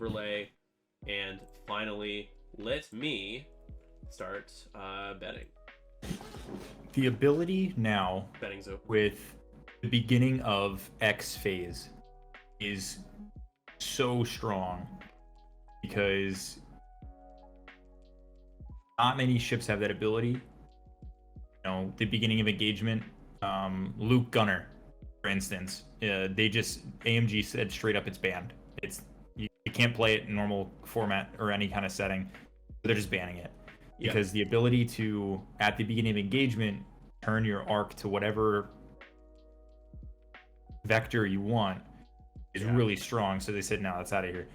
overlay, and finally let me start betting. The ability now Betting's over. with the beginning of X phase is so strong because not many ships have that ability. You know, the beginning of engagement, Luke Gunner, for instance, AMG said straight up it's banned. You can't play it in normal format or any kind of setting. They're just banning it because the ability to, at the beginning of engagement, turn your arc to whatever vector you want is really strong. So they said, no, that's out of here.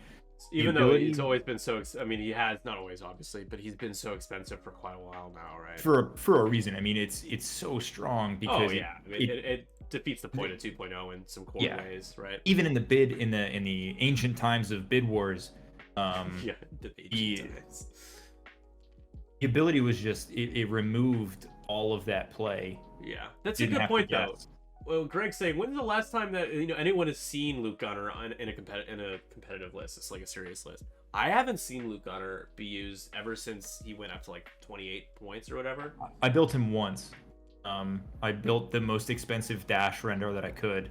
Even though he's always been so, I mean, he has, not always obviously, but he's been so expensive for quite a while now, right? For a reason. I mean, it's so strong because it defeats the point of 2.0 in some core ways, right? Even in the ancient times of bid wars, the ability was just it removed all of that play. Yeah, that's a good point though. Well, Greg's saying, when's the last time that anyone has seen Luke Gunner in a competitive list? It's like a serious list. I haven't seen Luke Gunner be used ever since he went up to like 28 points or whatever. I built him once. I built the most expensive dash render that I could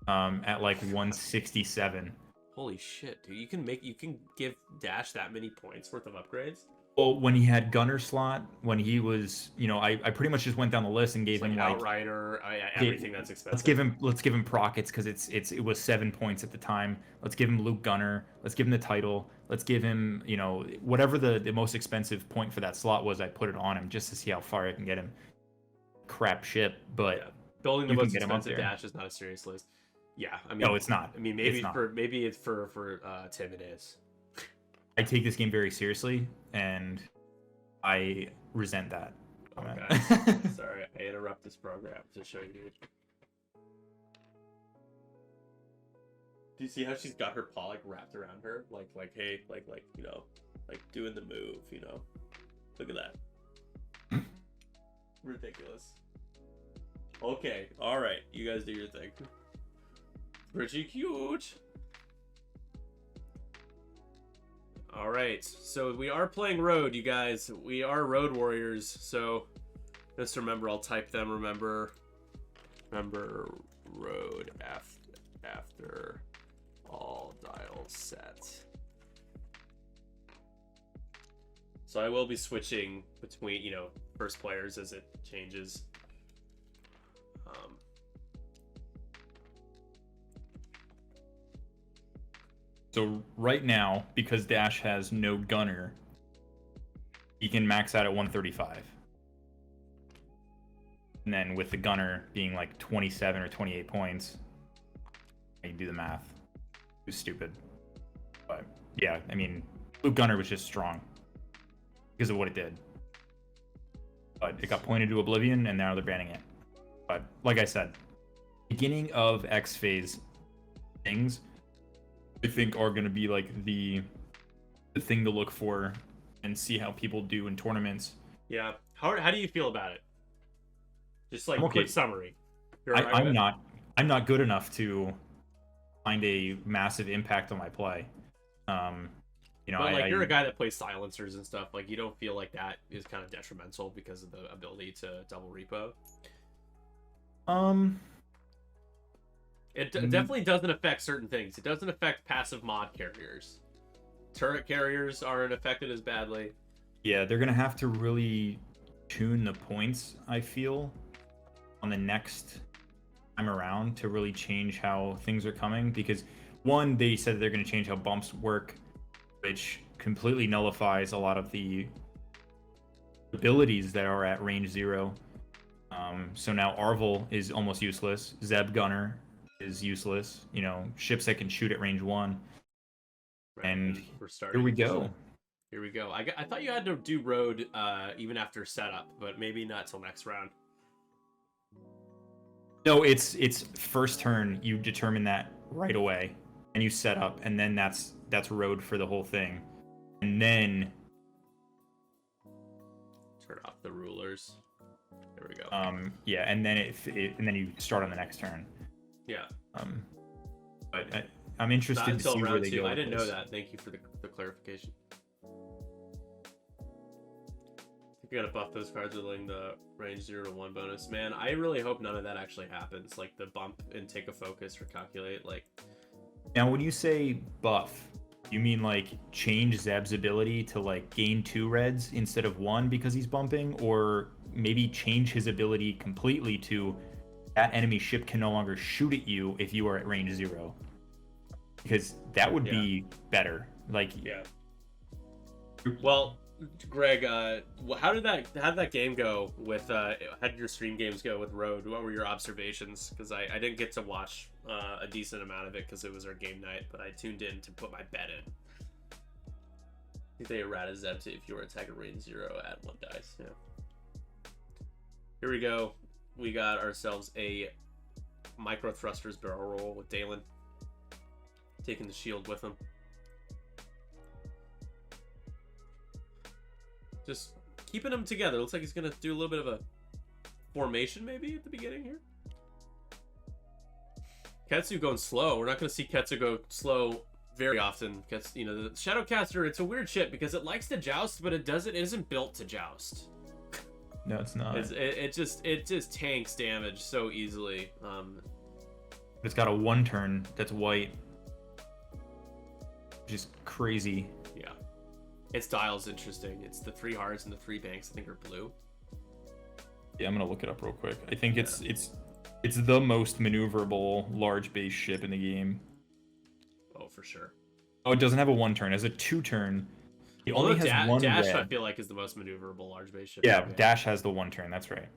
at like 167. Holy shit, dude! You can give Dash that many points worth of upgrades. Well, when he had Gunner slot, when he was, I pretty much just went down the list and gave him like Outrider, everything that's expensive. Let's give him Prockets because it was 7 points at the time. Let's give him Luke Gunner. Let's give him the title. Let's give him whatever the most expensive point for that slot was. I put it on him just to see how far I can get him. Crap ship, but building the most expensive dash is not a serious list. Yeah, I mean, no, it's not. I mean, maybe it's for Tim it is. I take this game very seriously, and I resent that. Okay. Sorry, I interrupt this program to show you. Do you see how she's got her paw like wrapped around her, like hey, like doing the move, Look at that. Ridiculous. Okay, all right, you guys do your thing. Pretty cute. All right, so we are playing Road, you guys. We are Road Warriors, so just remember, I'll type them. Remember Road after all dials set. So I will be switching between, first players as it changes. So right now, because Dash has no Gunner, he can max out at 135. And then with the Gunner being like 27 or 28 points, I can do the math. It was stupid. But yeah, I mean, Luke Gunner was just strong because of what it did. But it got pointed to oblivion, and now they're banning it. But like I said, beginning of X phase things, I think are going to be like the thing to look for and see how people do in tournaments. Yeah. How do you feel about it? Just like quick summary. I'm not good enough to find a massive impact on my play. But you're a guy that plays silencers and stuff. Like, you don't feel like that is kind of detrimental because of the ability to double repo? It definitely doesn't affect certain things. It doesn't affect passive mod carriers. Turret carriers aren't affected as badly. Yeah, they're gonna have to really tune the points, I feel, on the next time around to really change how things are coming. Because one, they said they're gonna change how bumps work, which completely nullifies a lot of the abilities that are at range 0. So now Arvel is almost useless. Zeb Gunner is useless. Ships that can shoot at range 1. Right. And here we go. Here we go. I thought you had to do Road even after setup, but maybe not till next round. No, it's first turn. You determine that right away, and you set up, and then that's Road for the whole thing, and then turn off the rulers. There we go. Yeah, and then and then you start on the next turn. Yeah. But I'm Not interested to until see where round they 2. go. I didn't know this. that. Thank you for the clarification. You're gonna buff those cards with like the range 0 to 1 bonus. Man, I really hope none of that actually happens. Like the bump and take a focus or calculate. Like, Now, when you say buff, you mean like change Zeb's ability to like gain 2 reds instead of 1 because he's bumping, or maybe change his ability completely to that enemy ship can no longer shoot at you if you are at range 0, because that would be better. Like, yeah. Well, Greg, how did that game go with? How did your stream games go with Road? What were your observations? Because I didn't get to watch a decent amount of it because it was our game night, but I tuned in to put my bet in. I think they errata Zebs if you were attacking range 0 at 1 dice. Yeah. Here we go. We got ourselves a micro thrusters barrel roll with Dalen taking the shield with him. Just keeping them together. Looks like he's gonna do a little bit of a formation maybe at the beginning here. Ketsu going slow. We're not gonna see Ketsu go slow very often. Because, you know, the Shadowcaster, it's a weird ship because it likes to joust, but it isn't built to joust. no, it's not. It just tanks damage so easily. It's got a 1 turn that's white, which is crazy. Yeah. Its dial's interesting. It's the 3 hearts and the 3 banks, I think, are blue. Yeah, I'm gonna look it up real quick. I think it's the most maneuverable large base ship in the game. Oh, for sure. Oh, it doesn't have a 1 turn. It has a 2 turn. It only has 1 Dash, red. I feel like, is the most maneuverable large base ship. Yeah, Dash has the 1 turn. That's right.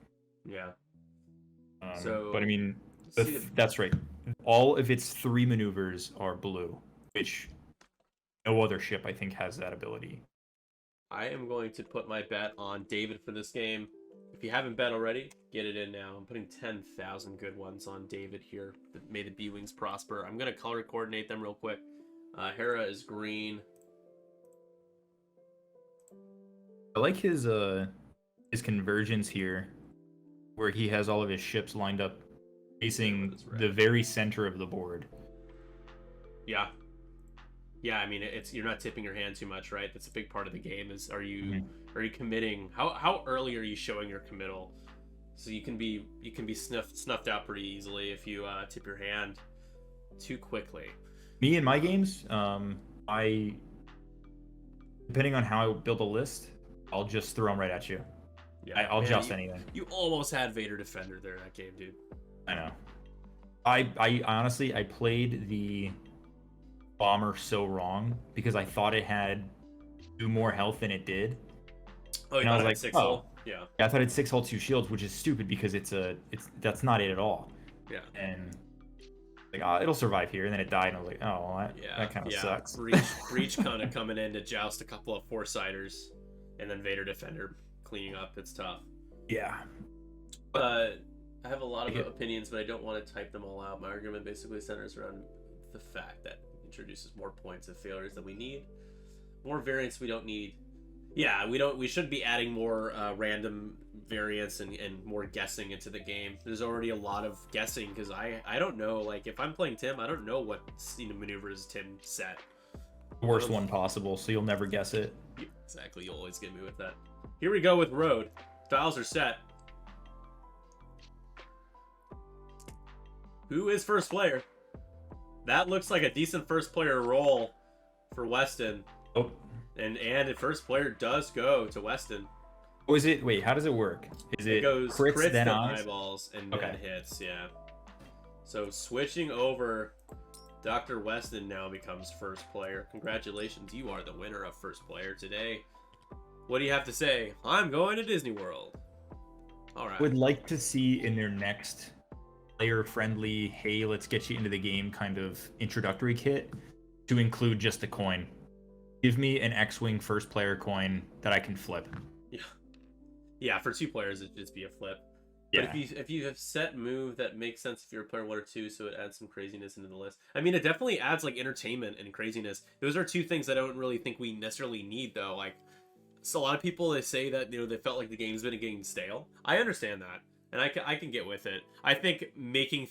Yeah. But I mean, see that's right. All of its 3 maneuvers are blue, which no other ship I think has that ability. I am going to put my bet on David for this game. If you haven't bet already, get it in now. I'm putting 10,000 good ones on David here. May the B-Wings prosper. I'm going to color coordinate them real quick. Hera is green. I like his convergence here, where he has all of his ships lined up facing the very center of the board. Yeah. Yeah, I mean, you're not tipping your hand too much, right? That's a big part of the game. Is are you committing? How early are you showing your committal? So you can be snuffed out pretty easily if you tip your hand too quickly. Me in my games, I depending on how I build a list, I'll just throw them right at you. Yeah, I'll joust anything. You almost had Vader Defender there in that game, dude. I know. I honestly I played the bomber so wrong because I thought it had 2 more health than it did. Oh, you and I was thought it like, had 6 oh. hull? Yeah. I thought it's 6 hull, 2 shields, which is stupid because that's not it at all. Yeah. And like, it'll survive here, and then it died, and I was like, oh, well, that kind of sucks. Breach kind of coming in to joust a couple of 4-siders, and then Vader Defender cleaning up. It's tough. Yeah. I have a lot of opinions, but I don't want to type them all out. My argument basically centers around the fact that it introduces more points of failures than we need, more variants we don't need. Yeah, we shouldn't be adding more random variants and more guessing into the game. There's already a lot of guessing because I don't know, like, if I'm playing Tim, I don't know what maneuvers Tim set. The worst one possible, so you'll never guess it. Exactly, you'll always get me with that. Here we go with Road. Dials are set. Who is first player? That looks like a decent first player roll for Weston. Oh. And the first player does go to Weston. Oh, is it? Wait, how does it work? It goes crits then eyes? eyeballs and then hits, yeah. So switching over, Dr. Weston now becomes first player. Congratulations, you are the winner of first player today. What do you have to say? I'm going to Disney World. All right. Would like to see in their next player-friendly, hey, let's get you into the game kind of introductory kit to include just a coin. Give me an X-Wing first player coin that I can flip. Yeah, for 2 players, it'd just be a flip. Yeah. But if you have set move that makes sense if you're a player 1 or 2, so it adds some craziness into the list. I mean, it definitely adds, like, entertainment and craziness. Those are 2 things that I don't really think we necessarily need, though. Like, so a lot of people, they say that, they felt like the game's been getting stale. I understand that. and I can get with it. I think making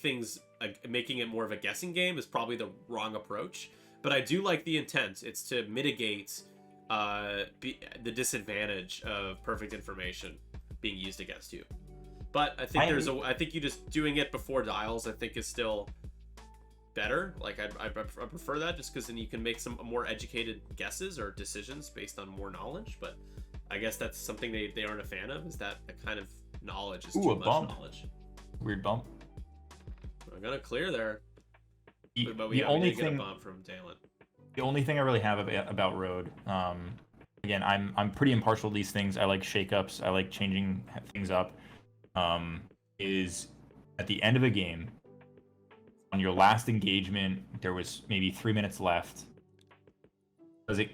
it more of a guessing game is probably the wrong approach, but I do like the intent. It's to mitigate the disadvantage of perfect information being used against you. But I think I think you just doing it before dials, I think, is still better. Like I prefer that, just because then you can make some more educated guesses or decisions based on more knowledge. But I guess that's something they aren't a fan of, is that the kind of knowledge is too much knowledge. Weird bump. I'm gonna clear there. But the only thing, get a bump from Dalen. The only thing I really have about Road, again, I'm pretty impartial to these things. I like shakeups. I like changing things up. Is at the end of a game, on your last engagement, there was maybe 3 minutes left.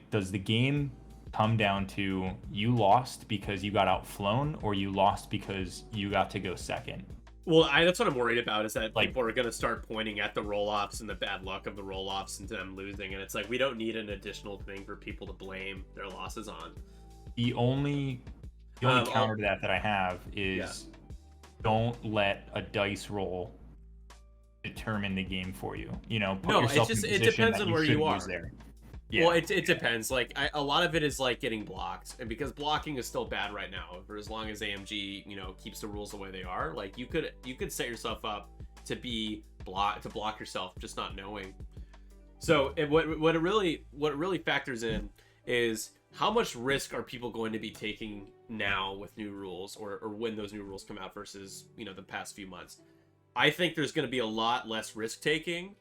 Does the game come down to you lost because you got outflown, or you lost because you got to go second? Well, that's what I'm worried about, is that people are going to start pointing at the roll-offs and the bad luck of the roll-offs and them losing, and it's like, we don't need an additional thing for people to blame their losses on. The only counter to that I have is don't let a dice roll determine the game for you. You know, put yourself in a position it depends that on where you are. There. Yeah. Well, it depends. Like, a lot of it is like getting blocked, and because blocking is still bad right now, for as long as AMG, keeps the rules the way they are, like you could set yourself up to block yourself, just not knowing. So what it really factors in is how much risk are people going to be taking now with new rules, or when those new rules come out, versus the past few months. I think there's going to be a lot less risk taking.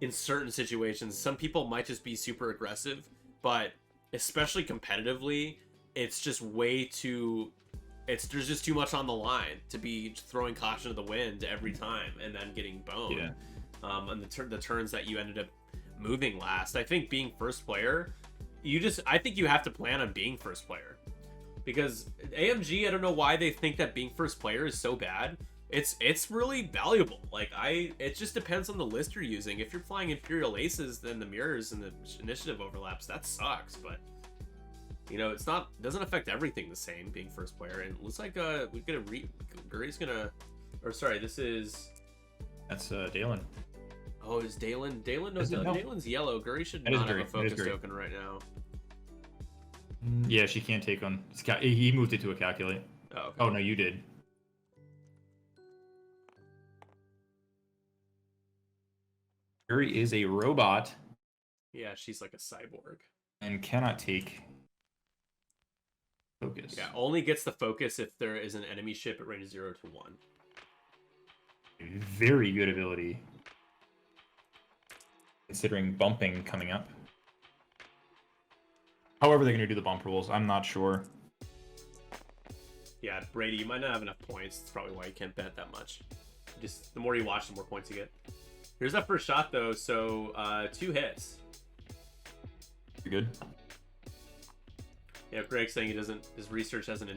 In certain situations, some people might just be super aggressive, but especially competitively, it's just there's just too much on the line to be throwing caution to the wind every time and then getting boned. Yeah. And the turns that you ended up moving last. I think being first player, I think you have to plan on being first player, because AMG, I don't know why they think that being first player is so bad. It's really valuable. Like, it just depends on the list you're using. If you're flying Imperial Aces, then the mirrors and the initiative overlaps, that sucks. But doesn't affect everything the same being first player. And it looks like we get Guri's gonna, or sorry, that's Dalen. Oh, is Dalen? Dalen knows. Dalen's yellow. Guri should not have a focus token right now. Yeah, she can't take on. He moved it to a calculate. Oh, okay. Oh no, you did. Guri is a robot. Yeah, she's like a cyborg. And cannot take focus. Yeah, only gets the focus if there is an enemy ship at range 0 to 1. Very good ability, considering bumping coming up. However they're going to do the bump rules, I'm not sure. Yeah, Brady, you might not have enough points. That's probably why you can't bet that much. Just the more you watch, the more points you get. Here's that first shot, though. So 2 hits. You're good. Yeah, Greg's saying his research hasn't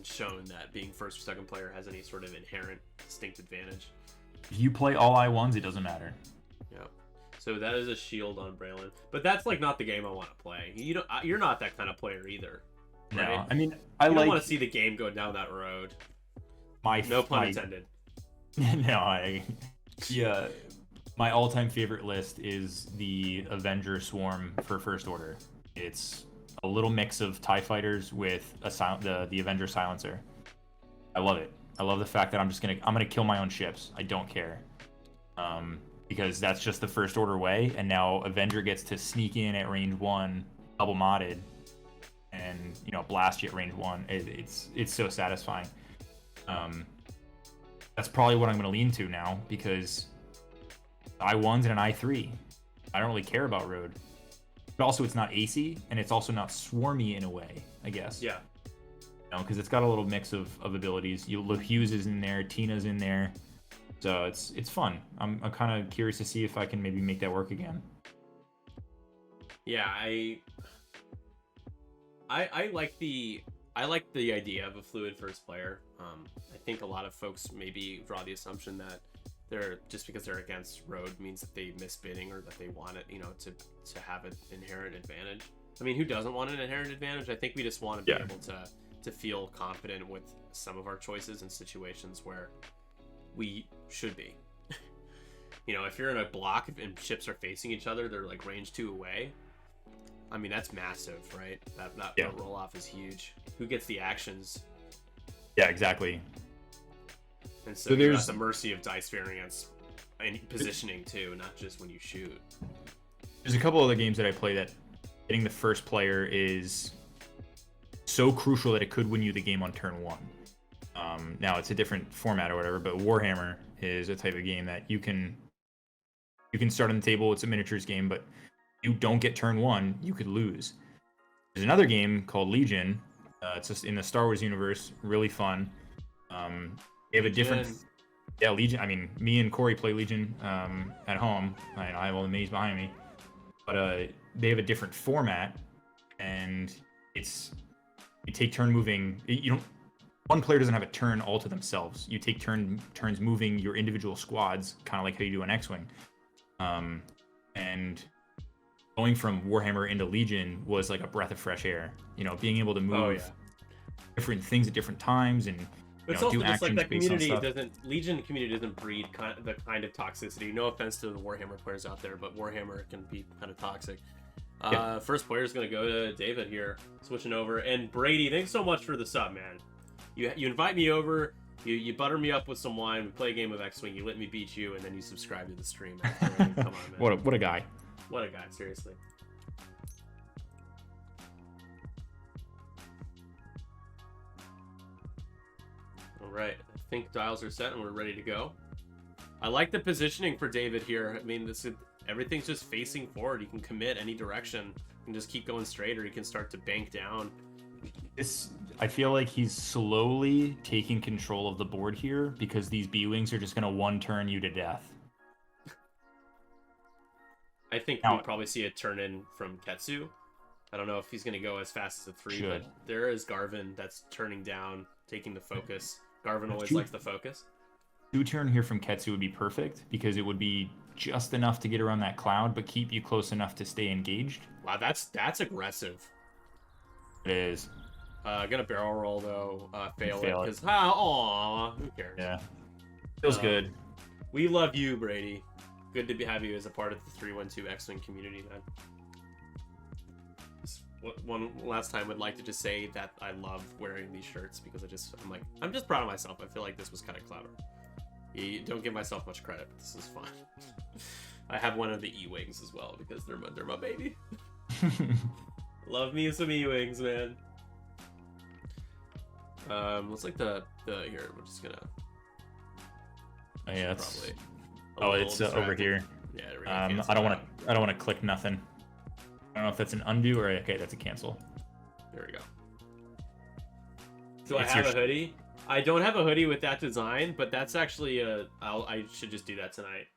shown that being first or second player has any sort of inherent distinct advantage. If you play all I-1s, it doesn't matter. Yeah. So that is a shield on Braylon. But that's like not the game I want to play. You're not that kind of player either. Right? No, I mean, I don't want to see the game go down that road. No pun intended. No, yeah. My all-time favorite list is the Avenger Swarm for First Order. It's a little mix of TIE fighters with the Avenger Silencer. I love it. I love the fact that I'm gonna kill my own ships. I don't care, because that's just the First Order way. And now Avenger gets to sneak in at range 1, double modded, and blast you at range 1. It's so satisfying. That's probably what I'm gonna lean to now, because I-1s and an I-3. I don't really care about Road. But also, it's not AC, and it's also not swarmy in a way, I guess. Yeah. Because it's got a little mix of abilities. Hughes is in there, Tina's in there. So it's fun. I'm kind of curious to see if I can maybe make that work again. Yeah, I like the idea of a fluid first player. I think a lot of folks maybe draw the assumption that just because they're against Road means that they miss bidding, or that they want it, to have an inherent advantage. I mean, who doesn't want an inherent advantage? I think we just want to be able to to feel confident with some of our choices in situations where we should be. You know, if you're in a block and ships are facing each other, they're like range 2 away. I mean, that's massive, right? That roll off is huge. Who gets the actions? Yeah, exactly. And so you're at the mercy of dice variance and positioning too, not just when you shoot. There's a couple other games that I play that getting the first player is so crucial that it could win you the game on turn 1. Now it's a different format or whatever, but Warhammer is a type of game that you can start on the table. It's a miniatures game, but you don't get turn 1, you could lose. There's another game called Legion. It's just in the Star Wars universe, really fun. They have a different... Yeah, Legion. I mean, me and Corey play Legion at home. I have all the minis behind me. But they have a different format, and it's... You take turn moving... You don't... One player doesn't have a turn all to themselves. You take turns moving your individual squads, kind of like how you do an X-Wing. And going from Warhammer into Legion was like a breath of fresh air. You know, being able to move different things at different times and it's also just like that community Legion community doesn't breed the kind of toxicity. No offense to the Warhammer players out there, but Warhammer can be kind of toxic. First player is going to go to David here, switching over. And Brady, thanks so much for the sub, man. You invite me over, you butter me up with some wine, we play a game of X-Wing, you let me beat you, and then you subscribe to the stream. Come on, man. What a guy. What a guy, seriously. Alright, I think dials are set and we're ready to go. I like the positioning for David here. I mean, everything's just facing forward. You can commit any direction. You can just keep going straight, or you can start to bank down. I feel like he's slowly taking control of the board here because these B-Wings are just going to one-turn you to death. I think we'll probably see a turn-in from Ketsu. I don't know if he's going to go as fast as a 3, but there is Garvin that's turning down, taking the focus. Garvin always likes the focus. 2-turn here from Ketsu would be perfect because it would be just enough to get around that cloud, but keep you close enough to stay engaged. Wow, that's aggressive. It is. Gonna barrel roll though, fail it because who cares? Yeah, feels good. We love you, Brady. Good to have you as a part of the 312 X-Wing community, man. One last time, would like to just say that I love wearing these shirts because I'm just proud of myself. I feel like this was kind of clever. You don't give myself much credit, but this is fun. I have one of the E-Wings as well because they're my baby. Love me some E-Wings, man. Looks like the here. We're just gonna. Oh yeah, it's. Oh, it's over here. Yeah. I don't want to click nothing. I don't know if that's an undo or okay. That's a cancel. There we go. Do I have a hoodie? I don't have a hoodie with that design, but that's actually I should just do that tonight.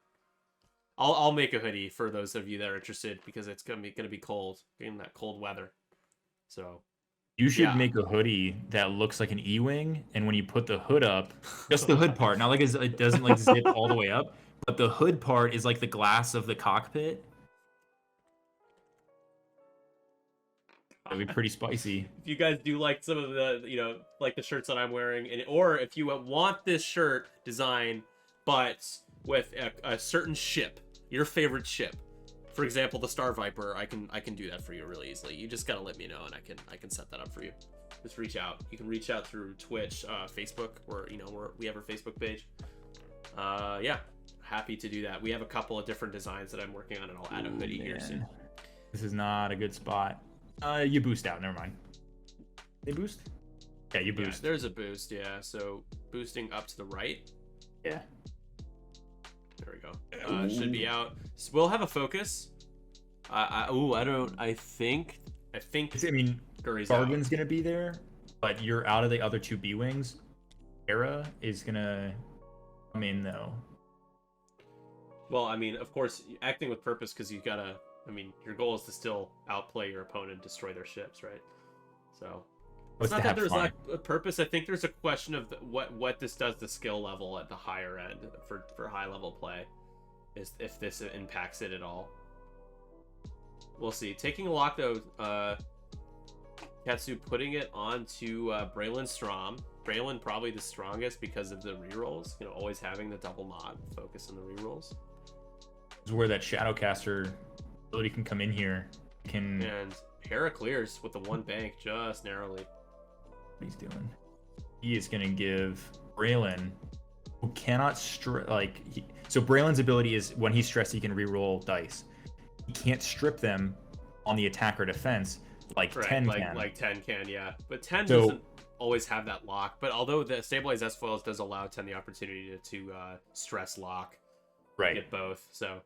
I'll make a hoodie for those of you that are interested because it's gonna be cold in that cold weather. So. You should make a hoodie that looks like an E-Wing, and when you put the hood up, just the hood part, not like it doesn't like zip all the way up, but the hood part is like the glass of the cockpit. That'd be pretty spicy. If you guys do like some of the, like the shirts that I'm wearing, or if you want this shirt design, but with a certain ship, your favorite ship. For example, the Star Viper, I can do that for you really easily. You just gotta let me know, and I can set that up for you. Just reach out. You can reach out through Twitch, Facebook, or we have our Facebook page. Yeah, happy to do that. We have a couple of different designs that I'm working on, and I'll add a hoodie here soon. This is not a good spot. You boost out. Never mind. They boost? Yeah, you boost. Yeah, there's a boost. Yeah, so boosting up to the right. Yeah. There we go. Should be out. So we'll have a focus. I think. I mean, Garvin's gonna be there, but you're out of the other 2 B-Wings. Era is gonna come in though. Well, I mean, of course, acting with purpose because you gotta. I mean, your goal is to still outplay your opponent and destroy their ships, right? So. It's not that there's not a purpose. I think there's a question of what this does to skill level at the higher end for high level play, is if this impacts it at all. We'll see. Taking a lock though, Ketsu putting it onto Braylon Strom. Braylon probably the strongest because of the rerolls. You know, always having the double mod focus on the rerolls. This is where that Shadowcaster ability can come in here. And Hera clears with the one bank just narrowly. What he's doing. He is going to give Braylon, who cannot so Braylon's ability is when he's stressed, he can reroll dice. He can't strip them on the attack or defense like 10 can. Like 10 can, yeah. But 10 doesn't always have that lock. But although the Stabilize S-Foils does allow 10 the opportunity to stress lock. Right. Get both, so.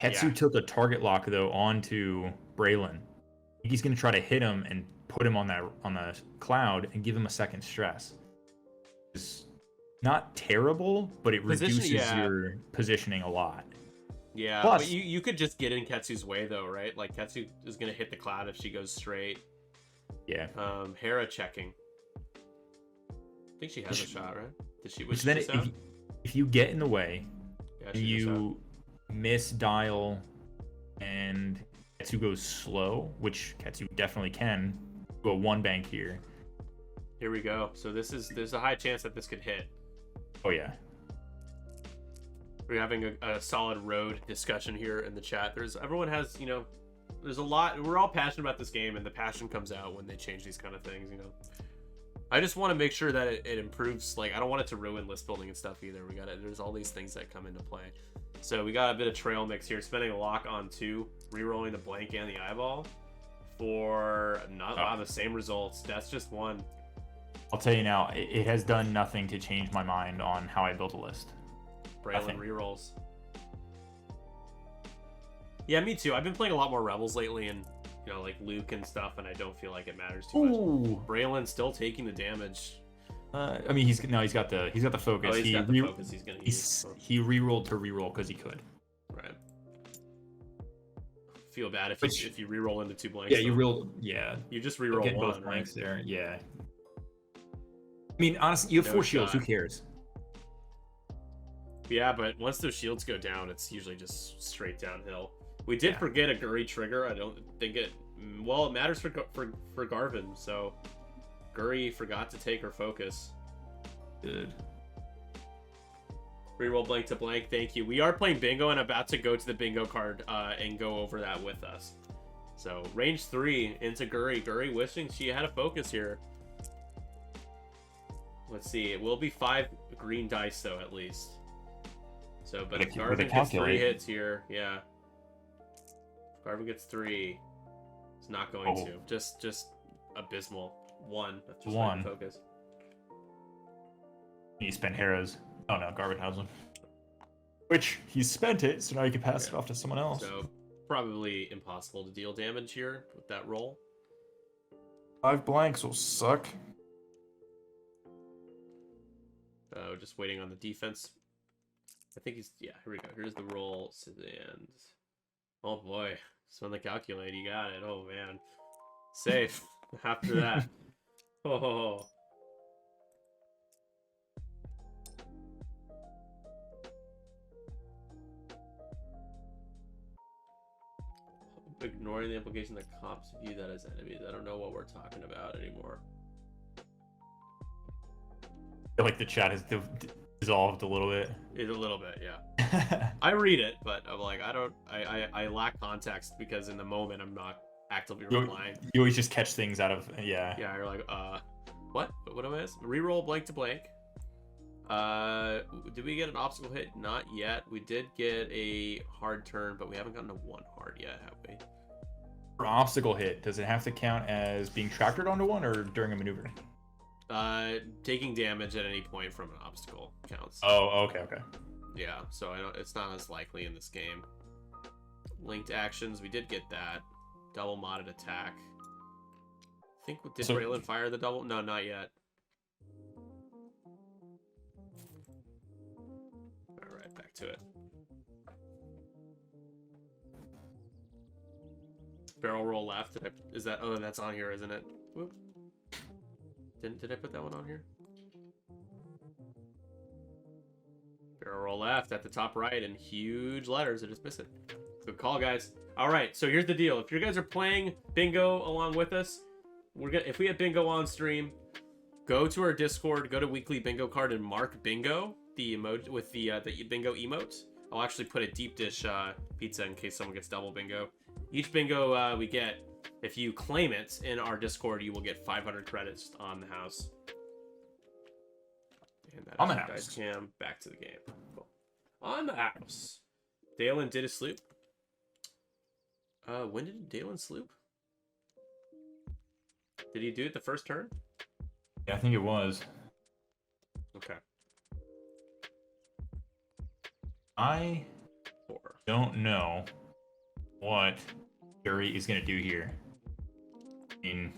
Ketsu took a target lock, though, onto Braylon. He's going to try to hit him and put him on the cloud and give him a second stress. It's not terrible, but it reduces your positioning a lot. Yeah, Plus, but you could just get in Ketsu's way, though, right? Like, Ketsu is going to hit the cloud if she goes straight. Yeah. Hera checking. I think she has a shot, right? Did she? Was then she if you get in the way, yeah, you misdial and Ketsu goes slow, which Ketsu definitely can. Go one bank here. Here we go. So there's a high chance that this could hit. Oh yeah. We're having a solid road discussion here in the chat. Everyone has, you know, there's a lot. We're all passionate about this game, and the passion comes out when they change these kind of things, you know. I just want to make sure that it improves. Like, I don't want it to ruin list building and stuff either. There's all these things that come into play. So we got a bit of trail mix here. Spending a lock on 2, rerolling the blank and the eyeball for not a lot of the same results. That's just 1. I'll tell you now, it has done nothing to change my mind on how I built a list. Braylon rerolls. Yeah, me too. I've been playing a lot more Rebels lately, and you know, like Luke and stuff, and I don't feel like it matters too much. Braylon still taking the damage. I mean, he's got the focus. Oh, he's got the focus. He's gonna use. He rerolled to reroll because he could. Right. Feel bad if you reroll into 2 blanks. Yeah, you reroll. Yeah. You just reroll get 1, both right? blanks there. Yeah. I mean, honestly, you have 4 shields. Who cares? Yeah, but once those shields go down, it's usually just straight downhill. We did forget a Guri trigger. I don't think it. Well, it matters for Garvin. So Guri forgot to take her focus. Good. Reroll blank to blank. Thank you. We are playing bingo and about to go to the bingo card and go over that with us. So range 3 into Guri. Guri wishing she had a focus here. Let's see. It will be 5 green dice though, at least. So, but if Garvin gets 3 hits here, yeah. If Garvin gets 3, it's not going to. Just abysmal. 1. That's just 1 focus. You spent Hera's. Oh no, Garvin has one. Which he spent it, so now you can pass it off to someone else. So probably impossible to deal damage here with that roll. 5 blanks will suck. Just waiting on the defense. I think he's here we go. Here's the roll, and oh boy, spend the calculate. You got it. Oh man, safe after that. Oh. Ignoring the implication that cops view that as enemies. I don't know what we're talking about anymore. I feel like the chat has dissolved a little bit. It's a little bit, yeah. I read it, but I'm like, I lack context because in the moment I'm not actively replying. You always just catch things out of, yeah. Yeah, you're like, what? What am I? Reroll blank to blank. Did we get an obstacle hit? Not yet. We did get a hard turn, but we haven't gotten a 1 hard yet, have we? For obstacle hit, does it have to count as being tractored onto one or during a maneuver? Taking damage at any point from an obstacle counts. Oh, okay. Yeah, so it's not as likely in this game. Linked actions, we did get that. Double modded attack. I think, did Braylon fire the double? No, not yet. Alright, back to it. Barrel roll left. Is that? Oh, that's on here, isn't it? Whoop. Did I put that one on here? Barrel roll left at the top right in huge letters. I just missed it. Good call, guys. All right, so here's the deal. If you guys are playing bingo along with us, if we have bingo on stream, go to our Discord, go to weekly bingo card and mark bingo, the emoji with the bingo emote. I'll actually put a deep dish pizza in case someone gets double bingo. Each bingo we get, if you claim it in our Discord, you will get 500 credits on the house. And that on is the your house. dice cam. Back to the game. Cool. On the house. Dalen did his sloop. When did Dalen sloop? Did he do it the first turn? Yeah, I think it was. Okay. I don't know what Guri is gonna do here. I mean,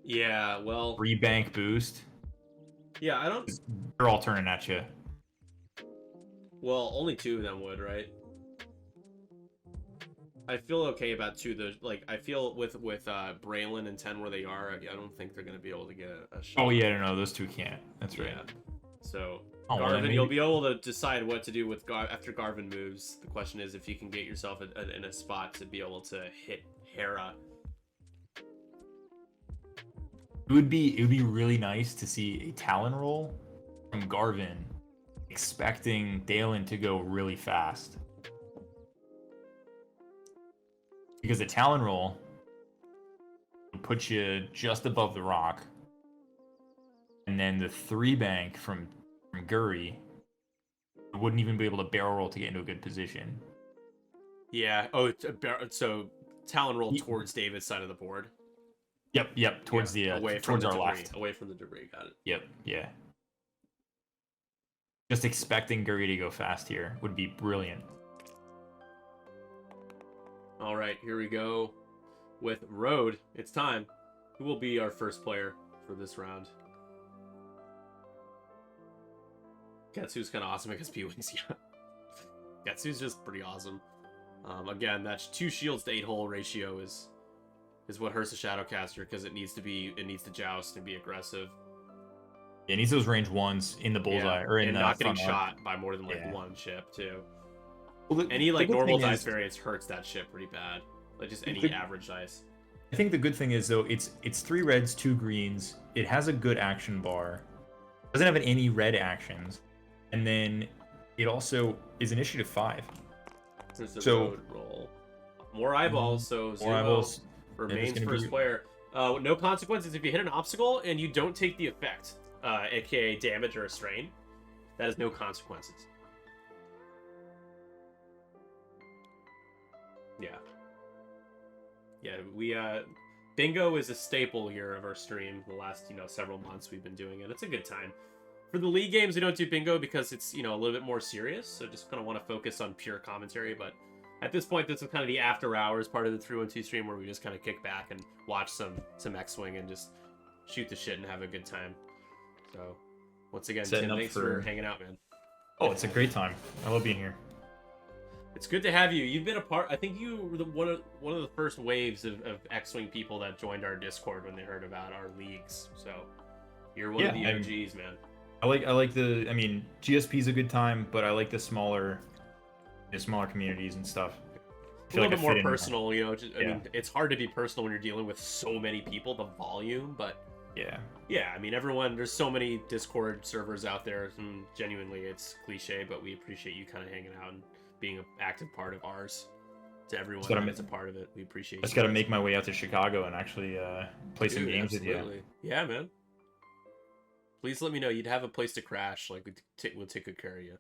yeah, well, rebank boost. yeah, I don't. They're all turning at you. Well, only 2 of them would, right? I feel okay about 2. I feel with Braylon and 10 where they are, I don't think they're gonna be able to get a shot. Oh yeah, no, those 2 can't. That's right. Yeah. So Garvin, you'll be able to decide what to do with after Garvin moves. The question is if you can get yourself in a spot to be able to hit Hera. It would be really nice to see a Talon roll from Garvin, expecting Dalen to go really fast. Because the Talon roll would put you just above the rock, and then the 3 bank from Guri wouldn't even be able to barrel roll to get into a good position. Yeah. Oh, so Talon roll towards David's side of the board. Yep. Towards towards our left. Away from the debris. Got it. Yep. Yeah. Just expecting Guri to go fast here would be brilliant. All right, here we go with Road. It's time. Who will be our first player for this round? Getsu's kind of awesome against P-Wings, yeah. Getsu's just pretty awesome. Again, that's 2 shields to 8-hole ratio is what hurts a Shadowcaster because it needs to joust and be aggressive. Yeah, it needs those range 1s in the bullseye or in and the not getting front shot by more than one ship too. Well, any normal dice variance hurts that ship pretty bad. Like just any average dice. I think the good thing is though it's 3 reds, 2 greens. It has a good action bar. It doesn't have any red actions, and then it also is initiative 5. So roll more eyeballs. So more eyeballs remains first player. No consequences if you hit an obstacle and you don't take the effect, aka damage or a strain. That is no consequences. Yeah, we bingo is a staple here of our stream. The last several months we've been doing it. It's a good time. For the league games, we don't do bingo because it's a little bit more serious. So just kind of want to focus on pure commentary. But at this point, this is kind of the after hours part of the 312 stream where we just kind of kick back and watch some X-Wing and just shoot the shit and have a good time. So once again, Tim, thanks for hanging out, man. Oh, it's a great time. I love being here. It's good to have you. You've been a part. I think you were one of the first waves of X-Wing people that joined our Discord when they heard about our leagues. So you're one of the OGs, man. I like the. I mean, GSP is a good time, but I like the smaller communities and stuff. A little bit more personal, I mean, it's hard to be personal when you're dealing with so many people, the volume, but yeah. I mean, there's so many Discord servers out there. And genuinely, it's cliche, but we appreciate you kind of hanging out and being an active part of ours. To everyone that's a part of it, we appreciate you. I just got to make my way out to Chicago and actually play some games with you. Yeah, man. Please let me know. You'd have a place to crash. Like we'll take good care of you.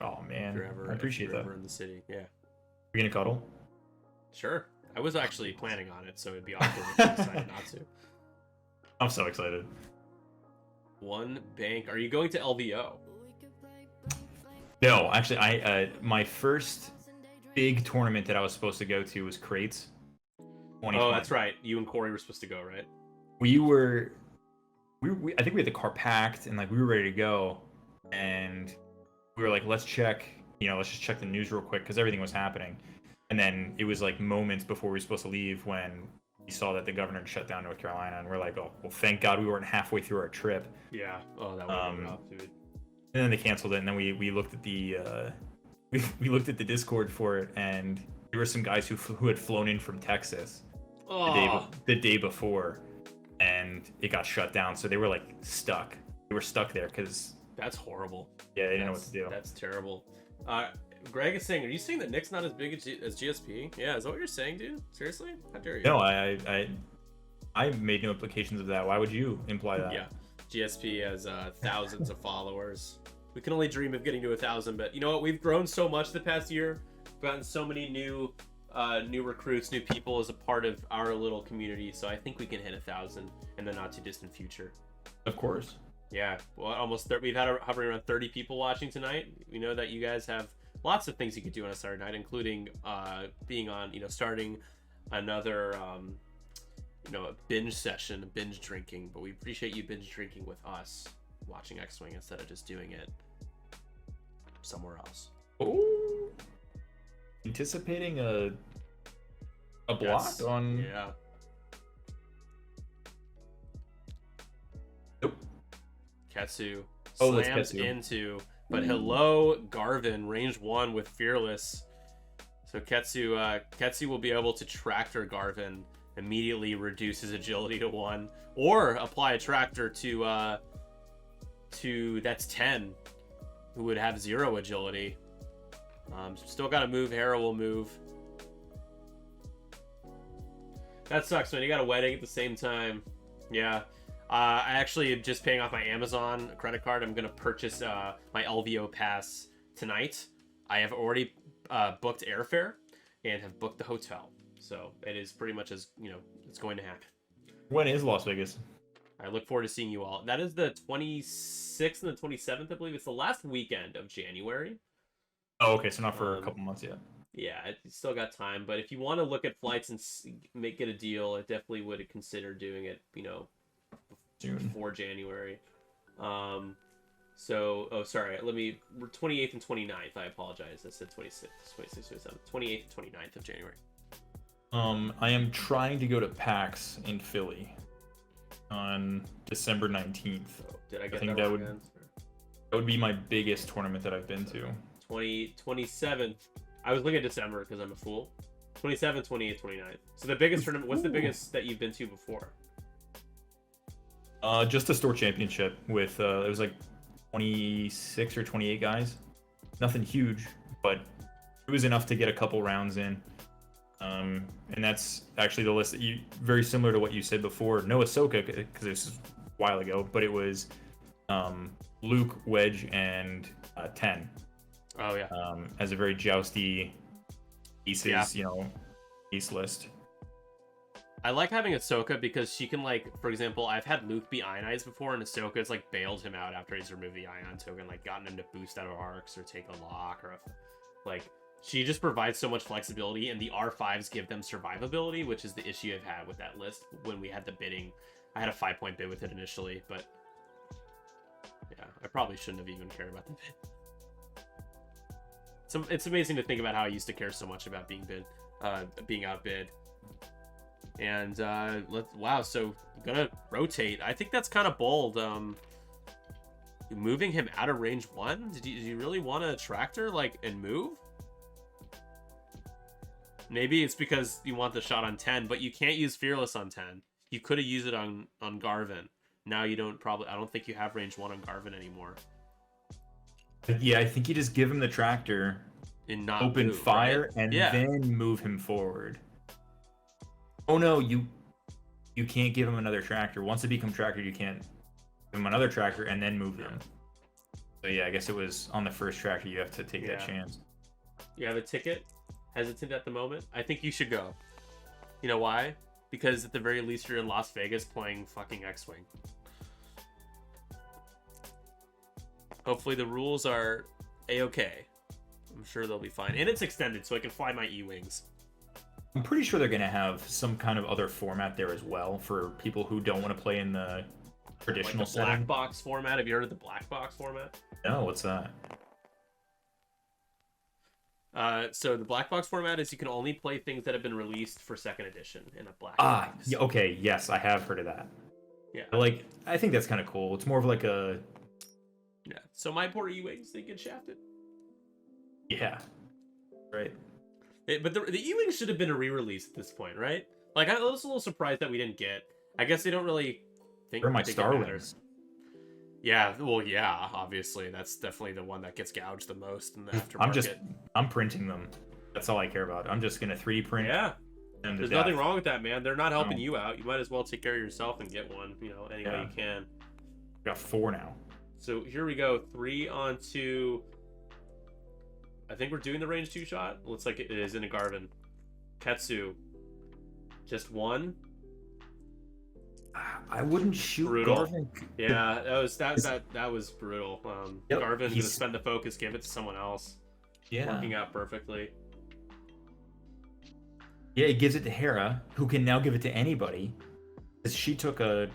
Oh man, I appreciate that. In the city, yeah. You gonna cuddle? Sure. I was actually planning on it, so it'd be awkward if I decided not to. I'm so excited. 1 bank. Are you going to LVO? No, actually, I my first big tournament that I was supposed to go to was Crates. Oh, that's right. You and Corey were supposed to go, right? We I think we had the car packed and we were ready to go, and we were like, let's just check the news real quick because everything was happening. And then it was moments before we were supposed to leave when we saw that the governor had shut down North Carolina, and we're like, oh, well, thank God we weren't halfway through our trip. Yeah. Oh, that would be rough, dude. And then they canceled it, and then we looked at the we looked at the Discord for it, and there were some guys who had flown in from Texas. Oh, the day before, and it got shut down. So they were like stuck. They were stuck there because that's horrible. yeah, they didn't know what to do. That's terrible. Greg is saying, are you saying that Nick's not as big as GSP? Yeah, is that what you're saying, dude? Seriously? How dare you? No, I made no implications of that. Why would you imply that? Yeah, GSP has thousands of followers. We can only dream of getting to 1,000, but you know what? We've grown so much the past year. We've gotten so many new recruits, new people as a part of our little community. So I think we can hit 1,000 in the not too distant future. Of course. Yeah, well, we've had hovering around 30 people watching tonight. We know that you guys have lots of things you could do on a Saturday night, including being on, starting another, a binge session, a binge drinking. But we appreciate you binge drinking with us, watching X-Wing instead of just doing it somewhere else. Oh, anticipating a block on. Yeah. Nope. Ketsu slams Ketsu into, but hello, Garvin, range 1 with Fearless. So Ketsu will be able to tractor Garvin, immediately reduce his agility to 1, or apply a tractor to that's 10, who would have 0 agility. Still got to move. Hera will move. That sucks, man. You got a wedding at the same time. Yeah. I actually am just paying off my Amazon credit card. I'm going to purchase my LVO pass tonight. I have already booked airfare and have booked the hotel. So it is pretty much as, it's going to happen. When is Las Vegas? I look forward to seeing you all. That is the 26th and the 27th, I believe. It's the last weekend of January. Oh, okay. So not for a couple months yet. Yeah, it's still got time. But if you want to look at flights and get a deal, I definitely would consider doing it, June. Before January. Sorry. 28th and 29th. I apologize. I said 26th, 26th, 27th. 28th and 29th of January. I am trying to go to PAX in Philly on December 19th. Oh, did I get think that that would be my biggest tournament that I've been to. 27th. I was looking at December because I'm a fool. 27th, 28th, 29th. So the biggest tournament, what's the biggest that you've been to before? Just a store championship with it was like 26 or 28 guys. Nothing huge, but it was enough to get a couple rounds in. And that's actually the list that very similar to what you said before. No Ahsoka, because this is a while ago, but it was Luke, Wedge, and 10. Oh yeah. As a very jousty pieces, piece list. I like having Ahsoka because she can, for example, I've had Luke be ionized before, and Ahsoka's bailed him out after he's removed the ion token, gotten him to boost out of arcs or take a lock or she just provides so much flexibility, and the R5s give them survivability, which is the issue I've had with that list when we had the bidding. I had a 5-point bid with it initially, but yeah, I probably shouldn't have even cared about the bid. So it's amazing to think about how I used to care so much about being outbid. And so gonna rotate. I think that's kind of bold. Moving him out of range 1. Did you really want a tractor and move? Maybe it's because you want the shot on 10, but you can't use Fearless on 10. You could have used it on Garvin. Now you don't I don't think you have range 1 on Garvin anymore. Yeah, I think you just give him the tractor, and not open move, fire, right? and then move him forward. Oh no, you can't give him another tractor. Once it becomes tractor, you can't give him another tractor and then move him. So yeah, I guess it was on the first tractor you have to take that chance. You have a ticket? Hesitant at the moment? I think you should go. You know why? Because at the very least you're in Las Vegas playing fucking X-Wing. Hopefully the rules are A-okay. I'm sure they'll be fine. And it's extended, so I can fly my E-Wings. I'm pretty sure they're going to have some kind of other format there as well for people who don't want to play in the traditional the black box format. Have you heard of the black box format? No, what's that? So the black box format is you can only play things that have been released for second edition in a black box. Yeah, okay, yes, I have heard of that. Yeah. I think that's kind of cool. It's more of a... Yeah, so my poor E-Wings, they get shafted. Yeah. Right. But the E-Wings should have been a re-release at this point, right? Like, I was a little surprised that we didn't get. I guess they don't really think Where are my think it Star matters. Wings? Yeah, well, yeah, obviously that's definitely the one that gets gouged the most in the aftermarket. I'm printing them. That's all I care about. I'm just gonna 3D print Yeah, them to there's death. nothing wrong with that, man. They're not helping No. you out. You might as well take care of yourself and get one, any way Yeah. you can. Got 4 now. So here we go, 3 on 2. I think we're doing the range 2 shot. Looks like it is in a Garvin. Ketsu, just 1. I wouldn't shoot Brutal. Garvin. Yeah, that was brutal. Yep, Garvin gonna he's- spend the focus, give it to someone else. Yeah. Working out perfectly. Yeah, he gives it to Hera, who can now give it to anybody. Because she took a.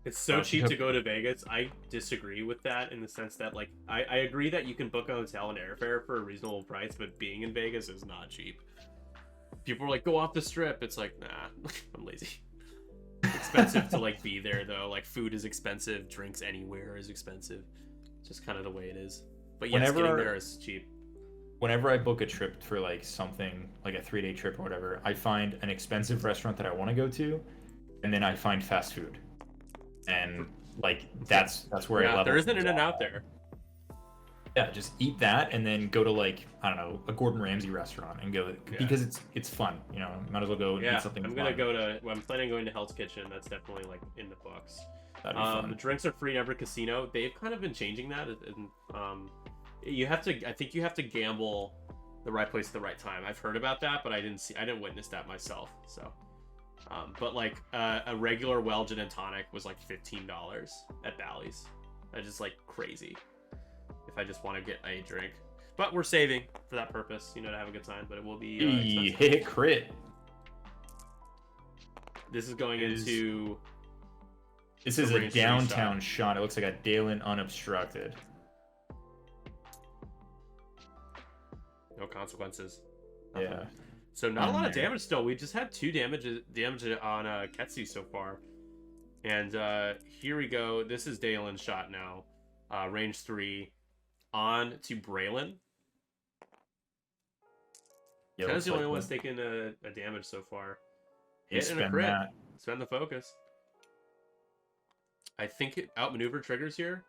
It's so she cheap took- to go to Vegas. I disagree with that in the sense that, like, I agree that you can book a hotel and airfare for a reasonable price, but being in Vegas is not cheap. People are like, go off the strip. It's like, nah, I'm lazy. It's expensive to, like, be there, though. Like, food is expensive. Drinks anywhere is expensive. It's just kind of the way it is. But yes, getting there is cheap. Whenever I book a trip for, like, something, like a 3-day trip or whatever, I find an expensive restaurant that I want to go to, and then I find fast food. And, like, that's where I Yeah, level. there isn't in and out there. Yeah, just eat that and then go to, like, I don't know, a Gordon Ramsay restaurant and go because it's fun, might as well go and eat something I'm fun. I'm planning on going to Hell's Kitchen. That's definitely, like, in the books. That'd be fun. The drinks are free in every casino. They've kind of been changing that. And, I think you have to gamble the right place at the right time. I've heard about that, but I didn't witness that myself. So, but like a regular well gin and tonic was like $15 at Bally's. That's just like crazy. If I just want to get a drink, but we're saving for that purpose, to have a good time. But it will be expensive. Hit crit. This is going into. This is a downtown shot. It looks like a Dalen unobstructed. No consequences. Yeah. So not a lot of damage still. We just had 2 damage on Ketsu so far. And here we go. This is Dalen's shot now. Range 3 on to Braylon. Yeah, Ken's the only one that's taken a damage so far. Hit and a crit. Spend the focus. I think it outmaneuver triggers here.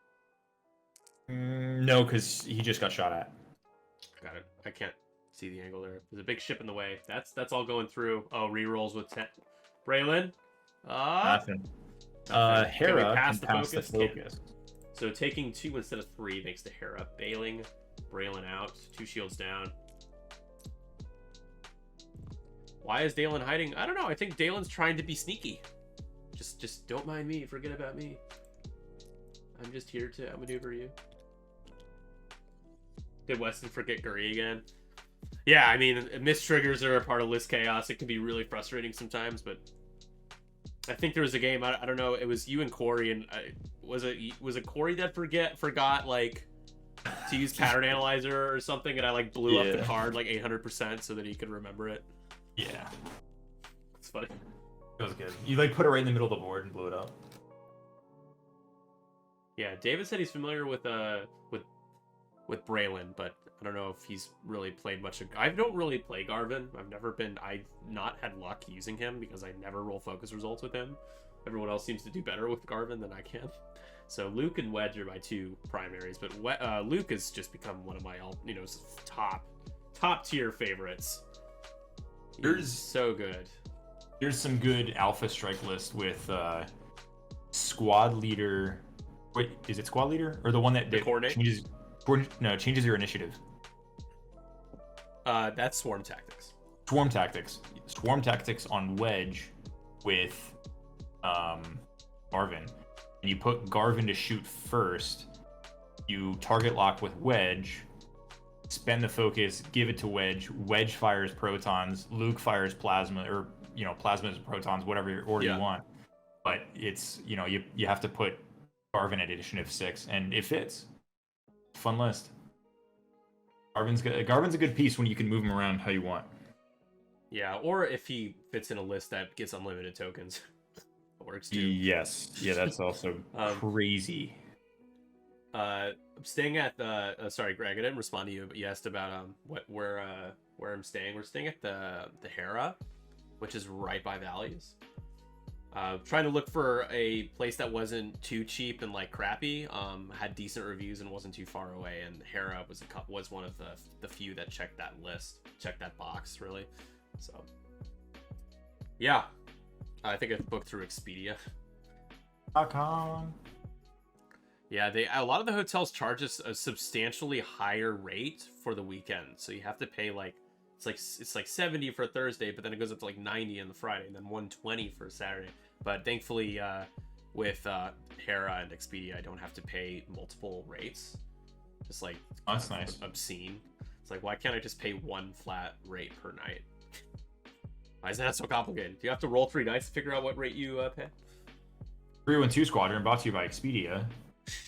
No, because he just got shot at. Got it. I can't see the angle there. There's a big ship in the way. That's all going through. Oh, rerolls with 10. Braylon. Nothing. Nothing. Hera can pass the focus. So taking 2 instead of 3 makes the Hera. Bailing. Braylon out. 2 shields down. Why is Dalen hiding? I don't know. I think Dalen's trying to be sneaky. Just don't mind me. Forget about me. I'm just here to outmaneuver you. Did Weston forget Guri again? Yeah, I mean, missed triggers are a part of list chaos. It can be really frustrating sometimes, but I think there was a game. I don't know. It was you and Corey, and was it Corey that forgot like to use pattern analyzer or something, and I like blew up the card like 800% so that he could remember it. Yeah, it's funny. It was good. You like put it right in the middle of the board and blew it up. Yeah, David said he's familiar with Braylon, but I don't know if he's really played much. I don't really play Garvin. I've not had luck using him because I never roll focus results with him. Everyone else seems to do better with Garvin than I can. So Luke and Wedge are my 2 primaries, but Luke has just become one of my top tier favorites. He's so good. Here's some good alpha strike list with squad leader. Wait, is it squad leader or the one that changes your initiative? That's swarm tactics. Swarm tactics on Wedge with Garvin, and you put Garvin to shoot first. You target lock with Wedge. Spend the focus, give it to Wedge. Wedge fires protons. Luke fires plasma, or plasmas and protons, whatever order you want. But it's you have to put Garvin at initiative 6, and it fits. Fun list. Garvin's a good piece when you can move him around how you want. Yeah, or if he fits in a list that gets unlimited tokens, it works too. Yes, yeah, that's also crazy. Staying at the sorry, Greg, I didn't respond to you, but you asked about where I'm staying. We're staying at the Hera. which is right by Valleys. Trying to look for a place that wasn't too cheap and like crappy, had decent reviews and wasn't too far away. And Hera was one of the few that checked that box really. So yeah, I think I booked through Expedia. .com. Yeah, a lot of the hotels charge us a substantially higher rate for the weekend, so you have to pay like it's like 70 for Thursday, but then it goes up to like 90 on the Friday, and then 120 for Saturday. But thankfully, with Hera and Expedia, I don't have to pay multiple rates. Just like that's nice. Obscene. It's like, why can't I just pay one flat rate per night? Why is that so complicated? Do you have to roll 3 dice to figure out what rate you pay? 312 Squadron brought to you by Expedia.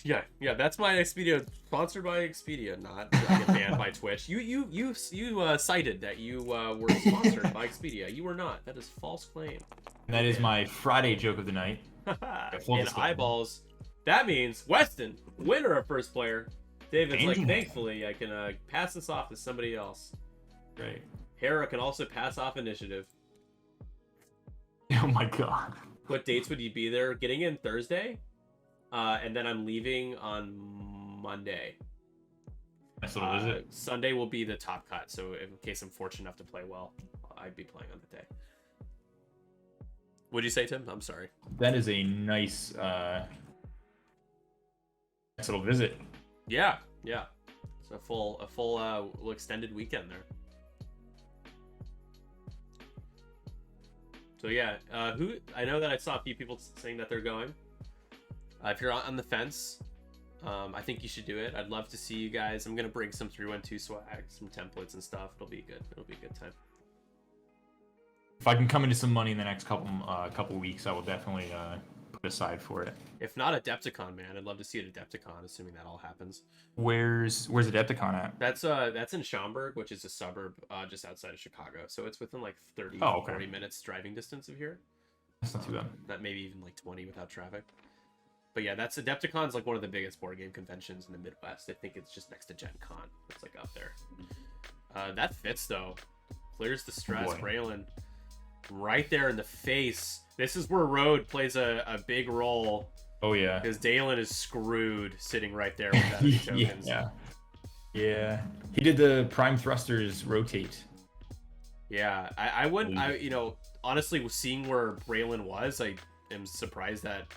Yeah, that's my Expedia, sponsored by Expedia, not get banned by Twitch. You cited that you were sponsored by Expedia. You were not. That is false claim. And that is my Friday joke of the night. And eyeballs. That means Weston, winner of first player. David's like, thankfully, I can pass this off to somebody else. Great. Hera can also pass off initiative. Oh my god. What dates would you be there? Getting in Thursday? And then I'm leaving on Monday. Nice little visit. Sunday will be the top cut, so in case I'm fortunate enough to play well, I'd be playing on the day. What'd you say, Tim? I'm sorry. That is a nice little visit. Yeah. It's a full extended weekend there. So yeah, I know that I saw a few people saying that they're going. If you're on the fence, I think you should do it. I'd love to see you guys. I'm gonna bring some 312 swag, some templates and stuff. It'll be good. It'll be a good time. If I can come into some money in the next couple weeks, I will definitely put aside for it. If not Adepticon, man, I'd love to see it at Adepticon, assuming that all happens. Where's Adepticon at? That's in Schaumburg, which is a suburb just outside of Chicago. So it's within like 30, 40 minutes driving distance of here. That's not too bad. That maybe even like 20 without traffic. But yeah, that's Adepticon's like one of the biggest board game conventions in the Midwest. I think it's just next to Gen Con. It's like up there. That fits though. Clears the stress, Braylon. Right there in the face. This is where Road plays a big role. Oh yeah. Because Dalen is screwed sitting right there with that tokens. Yeah. He did the prime thrusters rotate. Yeah, I wouldn't. Honestly, seeing where Braylon was, I am surprised that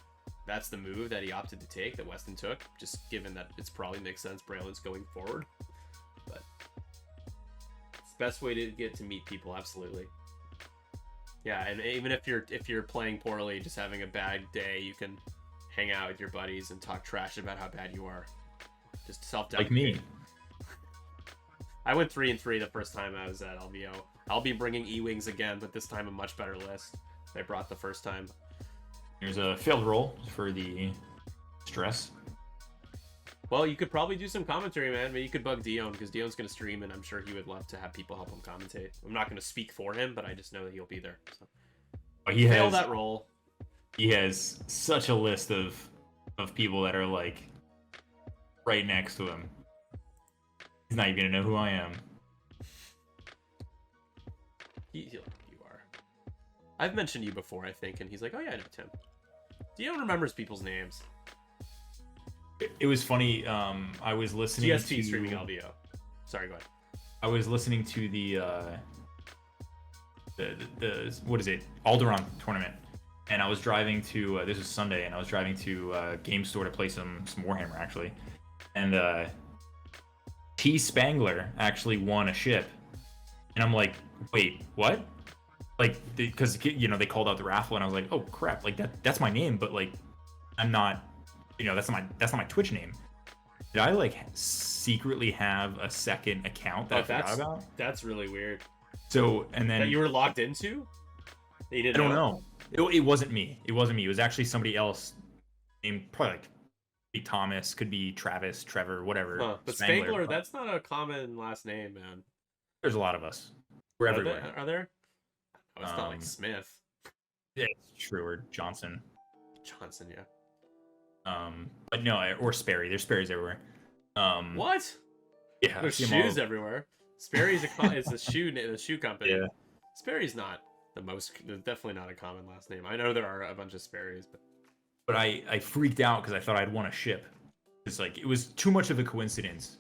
that's the move that he opted to take, that Weston took, just given that it's probably makes sense Braylon's going forward. But it's the best way to get to meet people, absolutely. Yeah, and even if you're playing poorly, just having a bad day, you can hang out with your buddies and talk trash about how bad you are. Just self-deprecate. Like me. I went 3-3 the first time I was at LVO. I'll be bringing E-Wings again, but this time a much better list than I brought the first time. There's a failed roll for the stress. Well, you could probably do some commentary, man. Maybe you could bug Dion, because Dion's going to stream, and I'm sure he would love to have people help him commentate. I'm not going to speak for him, but I just know that he'll be there. So. He failed that roll. He has such a list of people that are like right next to him. He's not even going to know who I am. You are. I've mentioned you before, I think, and he's like, oh yeah, I know Tim. Dion remembers people's names. It was funny. I was listening GST to streaming LVO. Sorry, go ahead. I was listening to the what is it, Alderaan tournament, and I was driving to this was Sunday, and I was driving to Game Store to play some Warhammer actually, and T Spangler actually won a ship, and I'm like, wait, what? Like, because they called out the raffle, and I was like, oh crap, like that's my name, but like I'm not. That's not my Twitch name. Did I like secretly have a second account that I forgot about? That's really weird. So and then that you were logged into? I don't know. It wasn't me. It wasn't me. It was actually somebody else named probably like Thomas, could be Travis, Trevor, whatever. Huh. But Spangler, that's not a common last name, man. There's a lot of us. We're everywhere. Are there? Oh, it's not like Smith. Yeah, it's true. Or Johnson, yeah. But no, or Sperry. There's Sperry's everywhere. What? Yeah, there's shoes everywhere. Sperry's is a shoe company. Yeah. Sperry's not. definitely not a common last name. I know there are a bunch of Sperry's, But I freaked out because I thought I'd won a ship. It's like it was too much of a coincidence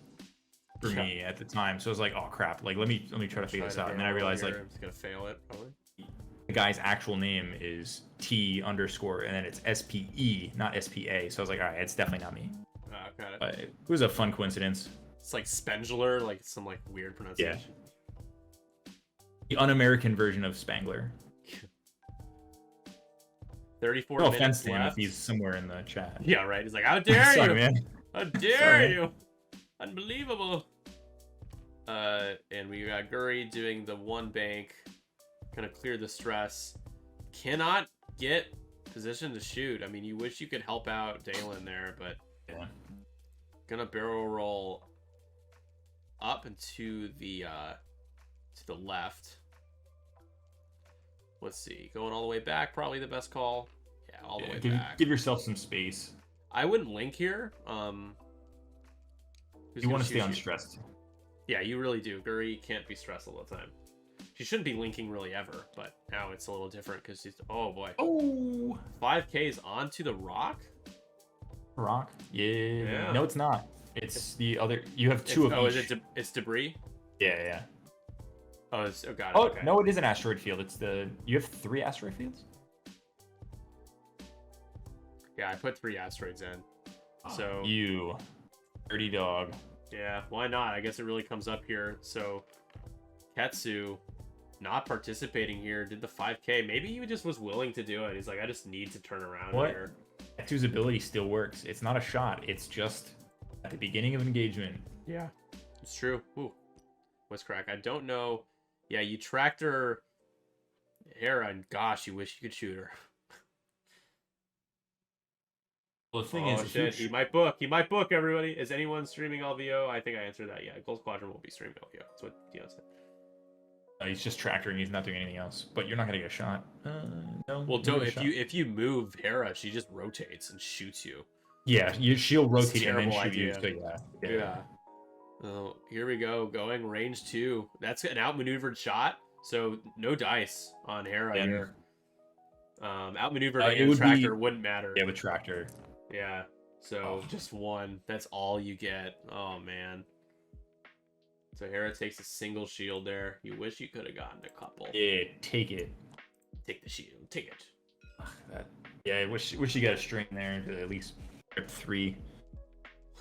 for me at the time. So I was like, oh crap! Like let me try to figure this out. And then I realized like I'm just gonna fail it probably. The guy's actual name is T underscore and then it's SPE, not SPA. So I was like, all right, it's definitely not me. Got it. But it was a fun coincidence. It's like Spengler, like some like weird pronunciation. Yeah. The un-American version of Spangler. 34 no minutes offense to him left. if he's somewhere in the chat. Yeah, right. He's like, how dare Sorry, you? man. How dare you? Unbelievable. And we got Guri doing the one bank. Gonna clear the stress. Cannot get position to shoot. I mean, you wish you could help out Dalen there, but yeah. Gonna barrel roll up and to the left. Let's see. Going all the way back, probably the best call. Yeah, all the way back. Give yourself some space. I wouldn't link here. You want to stay unstressed. Yeah, you really do. Guri can't be stressed all the time. She shouldn't be linking really ever, but now it's a little different because she's... Oh, boy. Oh! 5Ks onto the rock? Rock? Yeah. No, it's not. It's the other... You have two of each. Oh, is it... It's debris? Yeah. Oh, got it. Oh, okay. no, it is an asteroid field. It's the... You have 3 asteroid fields? Yeah, I put 3 asteroids in. So... You... Dirty dog. Yeah, why not? I guess it really comes up here. So... Ketsu... Not participating here, did the 5K. Maybe he just was willing to do it. He's like, I just need to turn around here. Ketsu's ability still works. It's not a shot. It's just at the beginning of engagement. Yeah, it's true. Ooh, what's crack? I don't know. Yeah, you tracked her, Hera, and gosh, you wish you could shoot her. Well, the thing is, shit, he might book. He might book, everybody. Is anyone streaming LVO? I think I answered that. Yeah, Gold Squadron will be streaming LVO. That's what Dio said. He's just tractoring. He's not doing anything else. But you're not gonna get a shot. No. Well, if you move Hera, she just rotates and shoots you. Yeah, she'll rotate and then shoot idea. you. So yeah. Oh, here we go. Going range 2. That's an outmaneuvered shot. So no dice on Hera here. Outmaneuvered and tractor wouldn't matter. Yeah, with tractor. Yeah. So just 1. That's all you get. Oh man. So Hera takes a single shield there. You wish you could have gotten a couple. Yeah, take it. Take the shield. Take it. Yeah, I wish you got a string there and could at least rip 3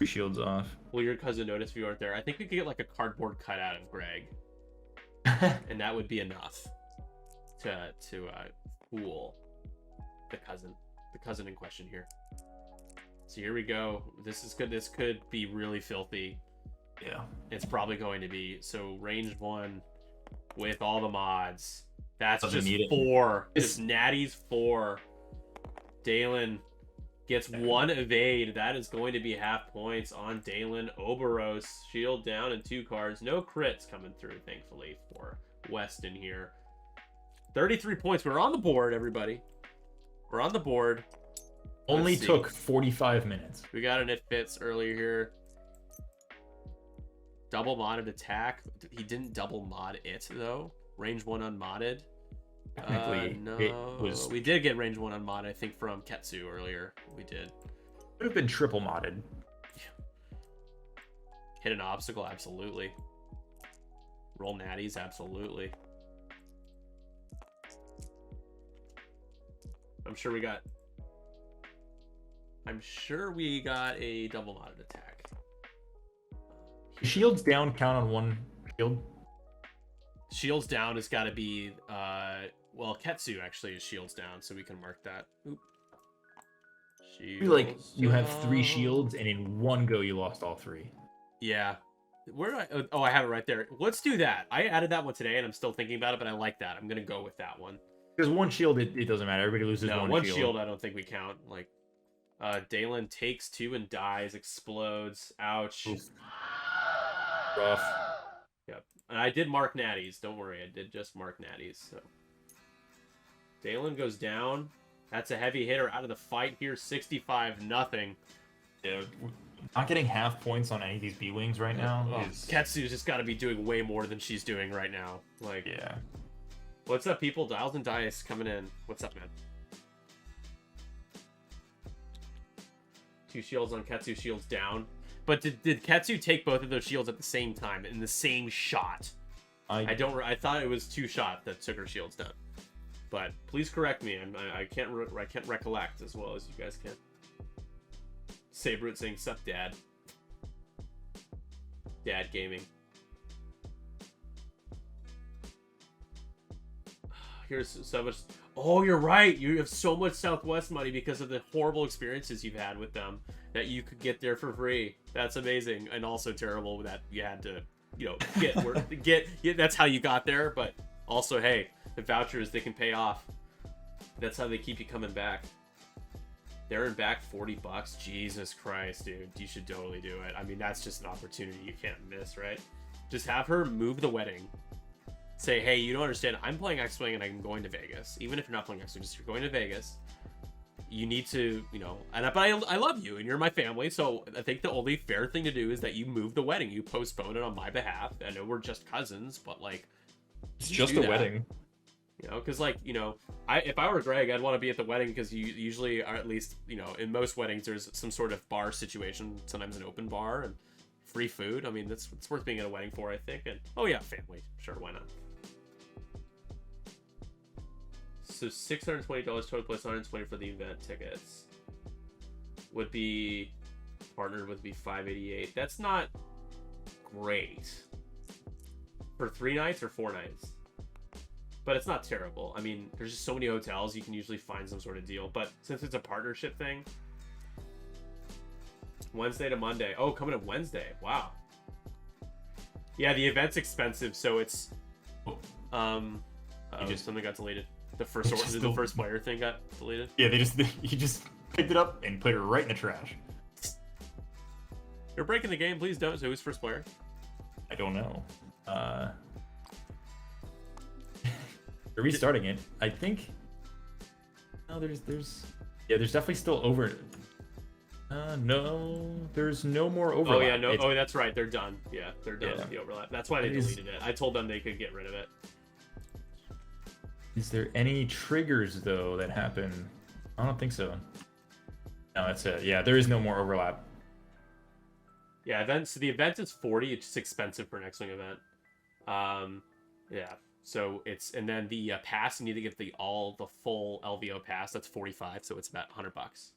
shields off. Well, your cousin noticed if you weren't there. I think we could get like a cardboard cutout of Greg, and that would be enough to fool the cousin in question here. So here we go. This is good. This could be really filthy. Yeah, it's probably going to be. So range 1 with all the mods. That's just 4. Just Natty's 4. Dalen gets 1 evade. That is going to be half points on Dalen. Oberos shield down and 2 cards. No crits coming through, thankfully, for Weston here. 33 points. We're on the board, everybody. We're on the board. Only took 45 minutes. We got an It Fits earlier here. Double modded attack. He didn't double mod it though. Range 1 unmodded. Technically, no. it was. We did get range 1 unmodded. I think from Ketsu earlier. We did. Could have been triple modded. Hit an obstacle, absolutely. Roll natties, absolutely. I'm sure we got a double modded attack. Shields down count on 1 shield. Shields down has got to be well, Ketsu actually is shields down, so we can mark that. Oop. Shields like you have 3 shields and in one go you lost all 3. Yeah. Where do I I have it right there. Let's do that. I added that one today and I'm still thinking about it, but I like that. I'm gonna go with that one. Because 1 shield it doesn't matter. Everybody loses one shield. Shield I don't think we count. Like Dalen takes 2 and dies, explodes. Ouch. Oof. Rough. Yep. And I did mark natties. Don't worry. I did just mark natties. So Dalen goes down. That's a heavy hitter out of the fight here. 65-0. Yeah. Not getting half points on any of these B-Wings right now. Ketsu's just got to be doing way more than she's doing right now. Like, yeah. What's up, people? Dials and Dice coming in. What's up, man? 2 shields on Ketsu, shields down. But did Ketsu take both of those shields at the same time in the same shot? I thought it was 2 shots that took her shields down. But please correct me. I can't recollect as well as you guys can. Saberroot saying, "Sup, Dad." Dad gaming. Here's so much. Oh, you're right. You have so much Southwest money because of the horrible experiences you've had with them that you could get there for free. That's amazing, and also terrible that you had to, you know, get. That's how you got there. But also, hey, the vouchers, they can pay off. That's how they keep you coming back. They're in back $40. Jesus Christ, dude. You should totally do it. I mean, that's just an opportunity you can't miss, right? Just have her move the wedding. Say, hey, you don't understand. I'm playing X-Wing and I'm going to Vegas. Even if you're not playing X-Wing, just you're going to Vegas. You need to, you know, but I love you and you're my family. So I think the only fair thing to do is that you move the wedding. You postpone it on my behalf. I know we're just cousins, but like, it's just a wedding. You know, because like, you know, if I were Greg, I'd want to be at the wedding because you usually are, at least, you know, in most weddings there's some sort of bar situation, sometimes an open bar and free food. I mean, it's worth being at a wedding for, I think. And oh yeah, family, sure, why not? So $620 total plus $120 for the event tickets. Would be partnered with be $588. That's not great for 3 nights or 4 nights. But it's not terrible. I mean, there's just so many hotels, you can usually find some sort of deal. But since it's a partnership thing, Wednesday to Monday. Oh, coming up Wednesday. Wow. Yeah, the event's expensive, so it's something got deleted. The first player thing got deleted. Yeah, he just picked it up and put it right in the trash. You're breaking the game, please don't. So who's first player? I don't know. They're restarting it. I think. No, there's definitely still over. No, there's no more overlap. Oh yeah, no. Oh, that's right. They're done. Yeah, they're done with the overlap. That's why they deleted it. I told them they could get rid of it. Is there any triggers though that happen? I don't think so. No, that's it. Yeah, there is no more overlap. Yeah, events. So the event is $40. It's just expensive for an X-Wing event. Yeah. So it's, and then the pass, you need to get the full LVO pass. That's $45. So it's about $100.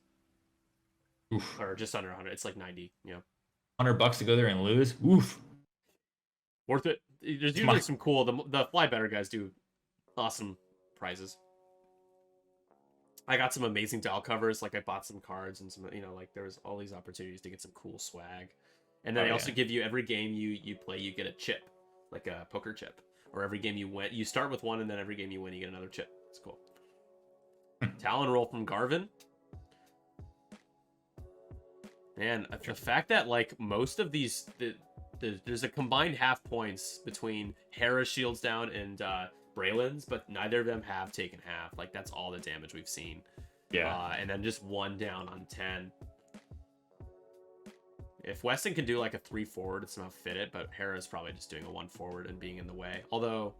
Oof. Or just under 100. It's like 90. You know, $100 to go there and lose. Oof. Worth it. There's usually some cool. The Fly Better guys do awesome prizes. I got some amazing dial covers. Like I bought some cards and some, you know, like there was all these opportunities to get some cool swag. And then they also give you, every game you play, you get a chip, like a poker chip. Or every game you win, you start with one, and then every game you win, you get another chip. It's cool. Talon roll from Garvin. Man, the fact that like most of these, there's a combined half points between Hera's shields down and Braylon's, but neither of them have taken half. Like that's all the damage we've seen. Yeah. And then just 1 down on 10. If Weston can do like a 3 forward, it's not fit it, but Hera's probably just doing a 1 forward and being in the way. Although,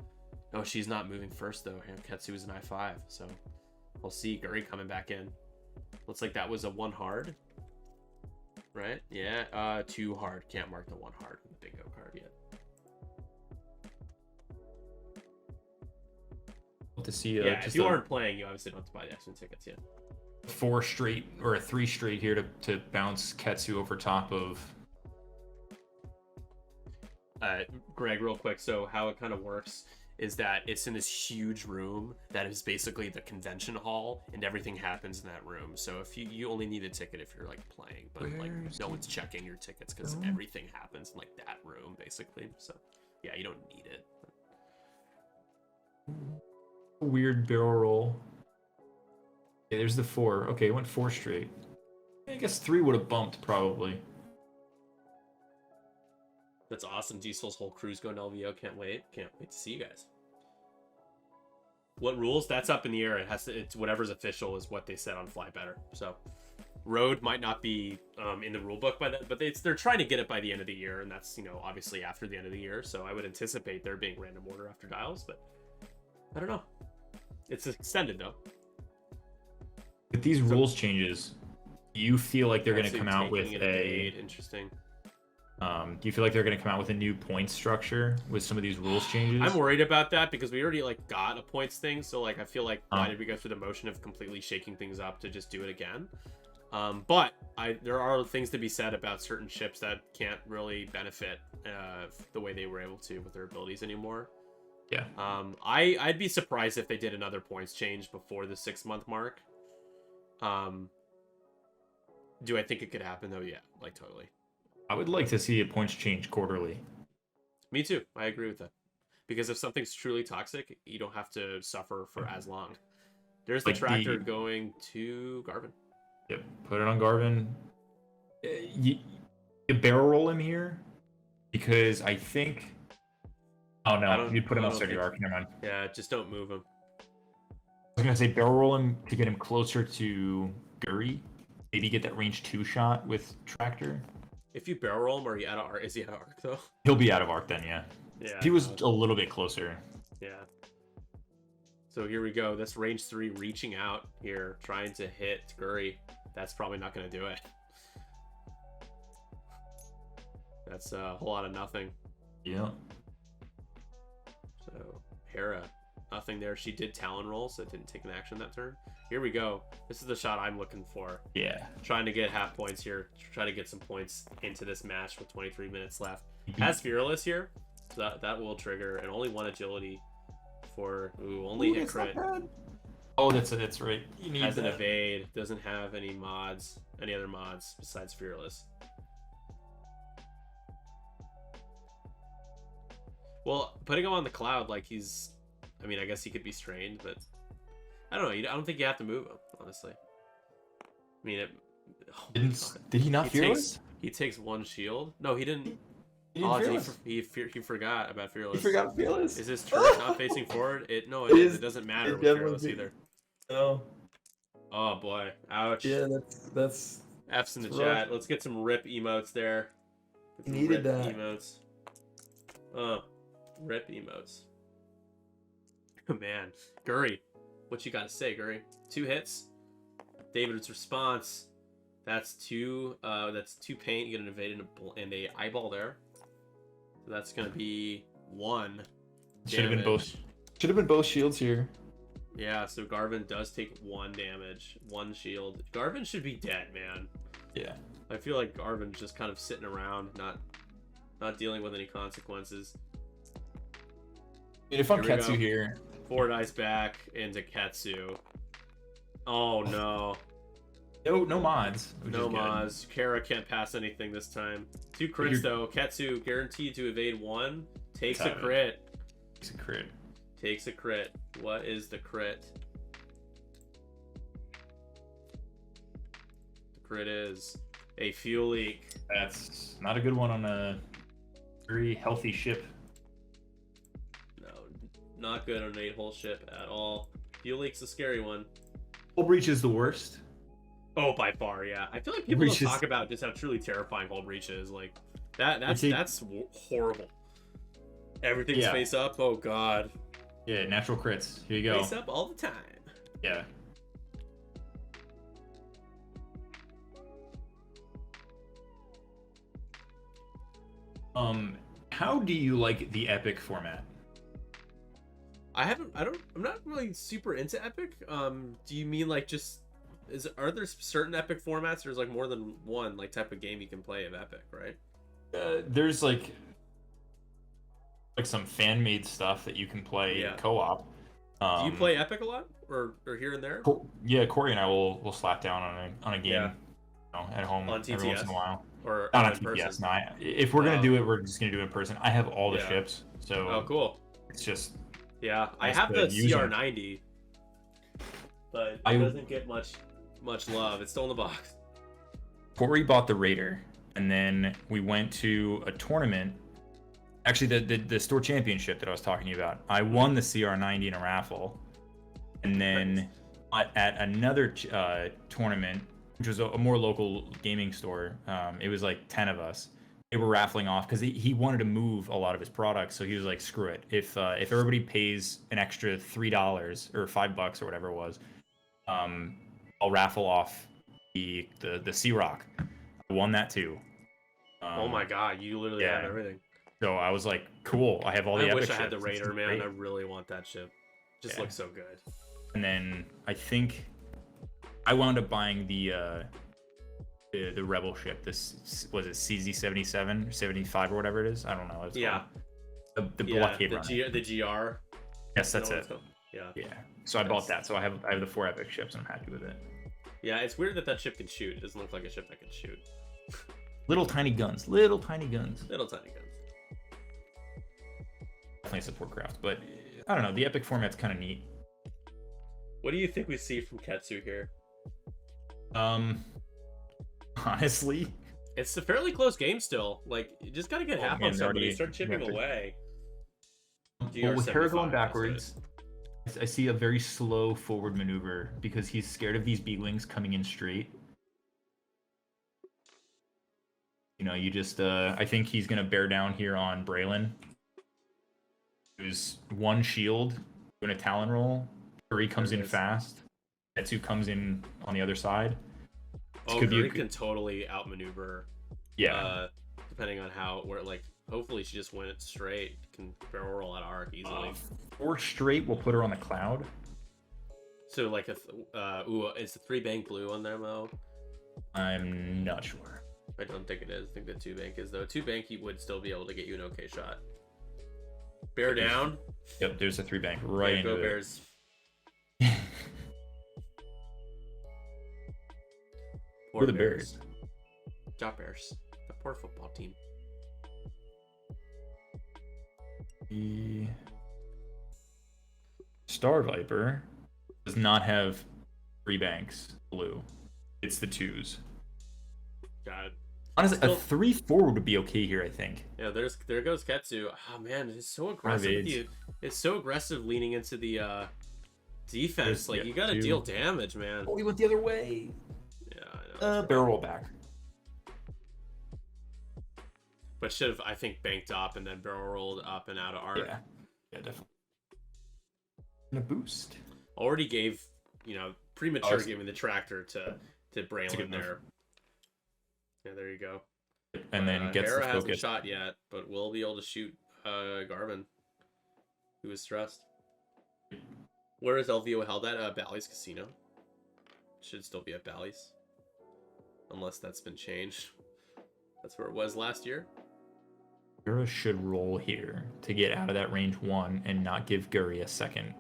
no, she's not moving first though. Ketsu is an I5, so we'll see. Guri coming back in. Looks like that was a 1 hard, right? Yeah, 2 hard. Can't mark the 1 hard in the bingo card yet. To see, yeah, if you aren't playing, you obviously don't have to buy the extra tickets yet. 4 straight or a 3 straight here to bounce Ketsu over top of. Greg, real quick. So how it kind of works is that it's in this huge room that is basically the convention hall, and everything happens in that room. So if you only need a ticket if you're like playing, but like no one's checking your tickets because everything happens in like that room basically. So yeah, you don't need it. Weird barrel roll. Yeah, there's the 4. Okay, it went 4 straight. I guess 3 would have bumped probably. That's awesome. Diesel's whole crew's going to LVO. Can't wait to see you guys. What rules? That's up in the air. It's whatever's official is what they said on Fly Better. So road might not be in the rule book by then, but they're trying to get it by the end of the year, and that's, you know, obviously after the end of the year. So I would anticipate there being random order after dials, but I don't know. It's extended though. With these rules changes, do you feel like they're going to Actually come out with taking it at 8. Interesting. Do you feel like they're going to come out with a new point structure with some of these rules changes? I'm worried about that because we already like got a points thing, so like I feel like why did we go through the motion of completely shaking things up to just do it again? But there are things to be said about certain ships that can't really benefit the way they were able to with their abilities anymore. Yeah. I'd be surprised if they did another points change before the 6-month mark. Do I think it could happen though? Yeah, like totally. I would like to see a points change quarterly. Me too. I agree with that. Because if something's truly toxic, you don't have to suffer for as long. There's the tractor going to Garvin. Yep, put it on Garvin. You barrel roll him here because I think. Oh no, you put him outside your arc. Never mind. Yeah, just don't move him. I was gonna say barrel roll him to get him closer to Guri. Maybe get that range 2 shot with tractor. If you barrel roll him, are you out of arc? Is he out of arc though? He'll be out of arc then, yeah. Yeah. He was a little bit closer. Yeah. So here we go. This range 3 reaching out here, trying to hit Guri. That's probably not going to do it. That's a whole lot of nothing. Yeah. So Hera, nothing there. She did Talon roll, so it didn't take an action that turn. Here we go. This is the shot I'm looking for. Yeah. Trying to get half points here. Try to get some points into this match with 23 minutes left. Has Fearless here, so that will trigger, and only 1 agility for only hit crit. Oh, that's right. You need Has an evade. Doesn't have any other mods besides Fearless. Well, putting him on the cloud, like he's, I mean, I guess he could be strained, but I don't know. I don't think you have to move him, honestly. I mean, did he not Fearless? He takes 1 shield. No, he didn't. He forgot about Fearless. He forgot Fearless. Is his turret not facing forward? It doesn't matter with Fearless either. No. Oh boy, ouch. Yeah, that's F's in the chat. Let's get some rip emotes there. Needed that. Emotes. Rip emotes. Man, Guri, what you got to say, Guri? 2 hits. David's response. That's 2. That's 2 paint. You get an evade and a eyeball there. So that's gonna be 1. Should have been both. Should have been both shields here. Yeah. So Garvin does take 1 damage, 1 shield. Garvin should be dead, man. Yeah. I feel like Garvin's just kind of sitting around, not dealing with any consequences. I mean, if I'm Ketsu here. 4 dice back into Ketsu. Oh no. No mods. No mods. Kara can't pass anything this time. 2 crits though. Ketsu guaranteed to evade 1. Takes a crit. Takes a crit. Takes a crit. What is the crit? The crit is a fuel leak. That's not a good one on a very healthy ship. No, not good on an 8-hole ship at all. Fuel leak's a scary one. Hull breach is the worst. Oh, by far, yeah. I feel like people don't talk about just how truly terrifying hull breach is. Like that's horrible. Everything's face up. Oh god. Yeah, natural crits. Here you go. Face up all the time. Yeah. How do you like the epic format? I'm not really super into epic. Do you mean like just are there certain epic formats? There's like more than one like type of game you can play of epic, right? There's like some fan-made stuff that you can play co-op. Do you play epic a lot, or here and there? Yeah, Corey and I will slap down on a game at home on TTS? Every once in a while. Or not on TTS. No, if we're gonna do it, we're just gonna do it in person. I have all the ships, so oh cool. It's just I have the CR90, but it doesn't get much love. It's still in the box. Corey bought the Raider, and then we went to a tournament. Actually, the store championship that I was talking to you about. I won the CR90 in a raffle, and then at another tournament, which was a more local gaming store, it was like 10 of us. they were raffling off because he wanted to move a lot of his products. So he was like, screw it. If everybody pays an extra $3 or $5 or whatever it was, I'll raffle off the Sea Rock. I won that too. Oh my god, you literally have everything. So I was like, cool. I have all the I epic wish I had ships. the Raider, man. Great. I really want that ship. Just looks so good. And then I think I wound up buying the Rebel ship. This was it CZ-77 or 75 or whatever it is. I don't know. What it's called. The blockade runner. The GR. Yes, that's it. Yeah. Yeah. So I bought that. So I have the 4 epic ships. And I'm happy with it. Yeah, it's weird that ship can shoot. It doesn't look like a ship that can shoot. Little tiny guns. Little tiny guns. Little tiny guns. Definitely support craft, but I don't know. The epic format's kind of neat. What do you think we see from Ketsu here? Honestly, it's a fairly close game still. Like, you just gotta get half on somebody. Start chipping away. Well, with Hera going backwards, I see a very slow forward maneuver because he's scared of these B-wings coming in straight. You know, you just I think he's gonna bear down here on Braylon. There's one shield doing a Talon roll. Curry comes in fast. Ketsu comes in on the other side. Oh, Curry can totally outmaneuver. Yeah. Depending on hopefully she just went straight. Can barrel roll at arc easily. 4 straight will put her on the cloud. So like is the 3 bank blue on there, Mo? I'm not sure. I don't think it is. I think the 2 bank is though. 2 bank he would still be able to get you an okay shot. Bear down. Yep, there's a 3 bank right into go Bears. Poor the Bears. Job Bears. The poor football team. The Star Viper does not have 3 banks blue. It's the 2s. God. Honestly, a 3-4 would be okay here, I think. Yeah, there goes Ketsu. Oh man, it's so aggressive. It's so aggressive leaning into the defense. Like you gotta deal damage, man. Oh, he went the other way. Yeah, I know. Barrel roll back. But should have, I think, banked up and then barrel rolled up and out of arc. Yeah, definitely. And a boost. Already gave, premature giving the tractor to Braylon there. Yeah, there you go. And then gets Hera the focus. hasn't shot yet, but will be able to shoot Garvin, who is stressed. Where is LVO held at? Bally's Casino. Should still be at Bally's. Unless that's been changed. That's where it was last year. Hera should roll here to get out of that range 1 and not give Guri a second.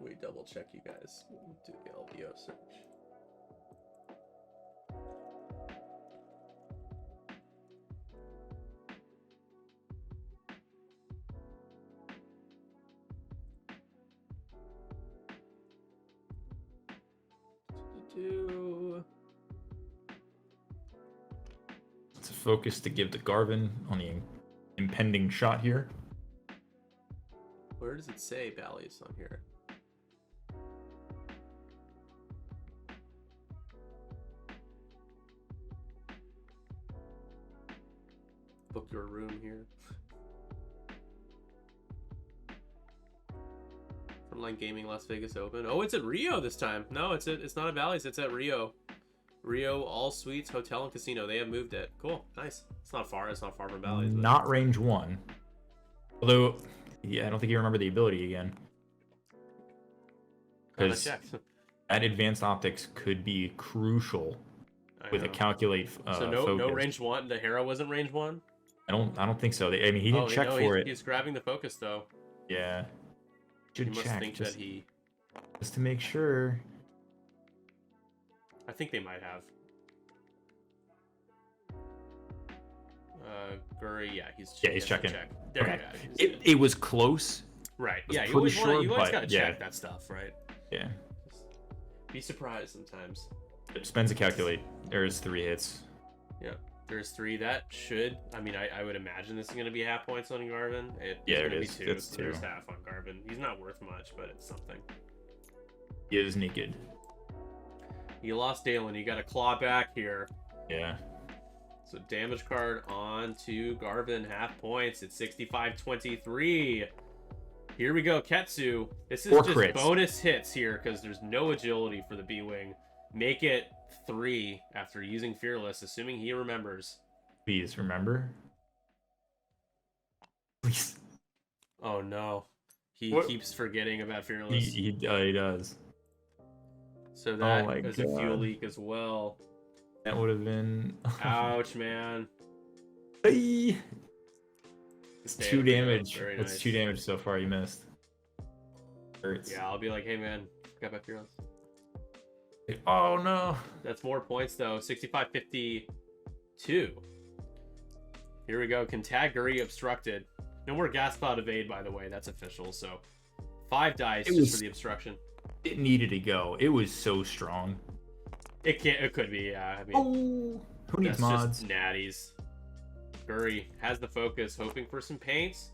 We double check you guys. Do the LVO search. It's a focus to give to Garvin on the impending shot here. Where does it say Bally's on here? Book your room here. Frontline Gaming Las Vegas Open. Oh, it's at Rio this time. No, it's not at Bally's. It's at Rio. Rio All Suites Hotel and Casino. They have moved it. Cool, nice. It's not far. It's not far from Bally's. But... Not range 1. Although, yeah, I don't think you remember the ability again. Because that advanced optics could be crucial with a calculate. So no range 1. The Hera wasn't range 1. I don't think so. He didn't check for it. He's grabbing the focus though. Yeah. Should check just to make sure. I think they might have. Guri, he's checking. There okay. you go. It was close. Right. Was you always gotta check that stuff, right? Yeah. Just be surprised sometimes. It spends a calculate. There's 3 hits. Yeah. There's 3. That should. I mean, I would imagine this is gonna be half points on Garvin. It's it gonna is. Be 2. It's 2. There's half on Garvin. He's not worth much, but it's something. He is naked. You lost Dalen. You got to claw back here. Yeah. So damage card on to Garvin, half points. It's 65-23. Here we go, Ketsu. This is just crits. bonus hits here because there's no agility for the B-Wing. Make it 3 after using Fearless, assuming he remembers. Please remember. Please. Oh no. He What? keeps forgetting about Fearless. He does. So that my is a fuel God. leak as well. That would have been. Ouch, man. Hey. It's Stay 2 with me, damage. very That's nice. 2 damage so far. You missed. Hurts. Yeah, I'll be like, hey man, got my Fearless. Oh no. That's more points though. 65-52. Here we go. Contaguri obstructed. No more gas cloud evade, by the way. That's official. So 5 dice just for the obstruction. It needed to go. It was so strong. It can't. It could be. Yeah. I mean, Oh. Who needs that's mods? just natties. Guri has the focus, hoping for some paints.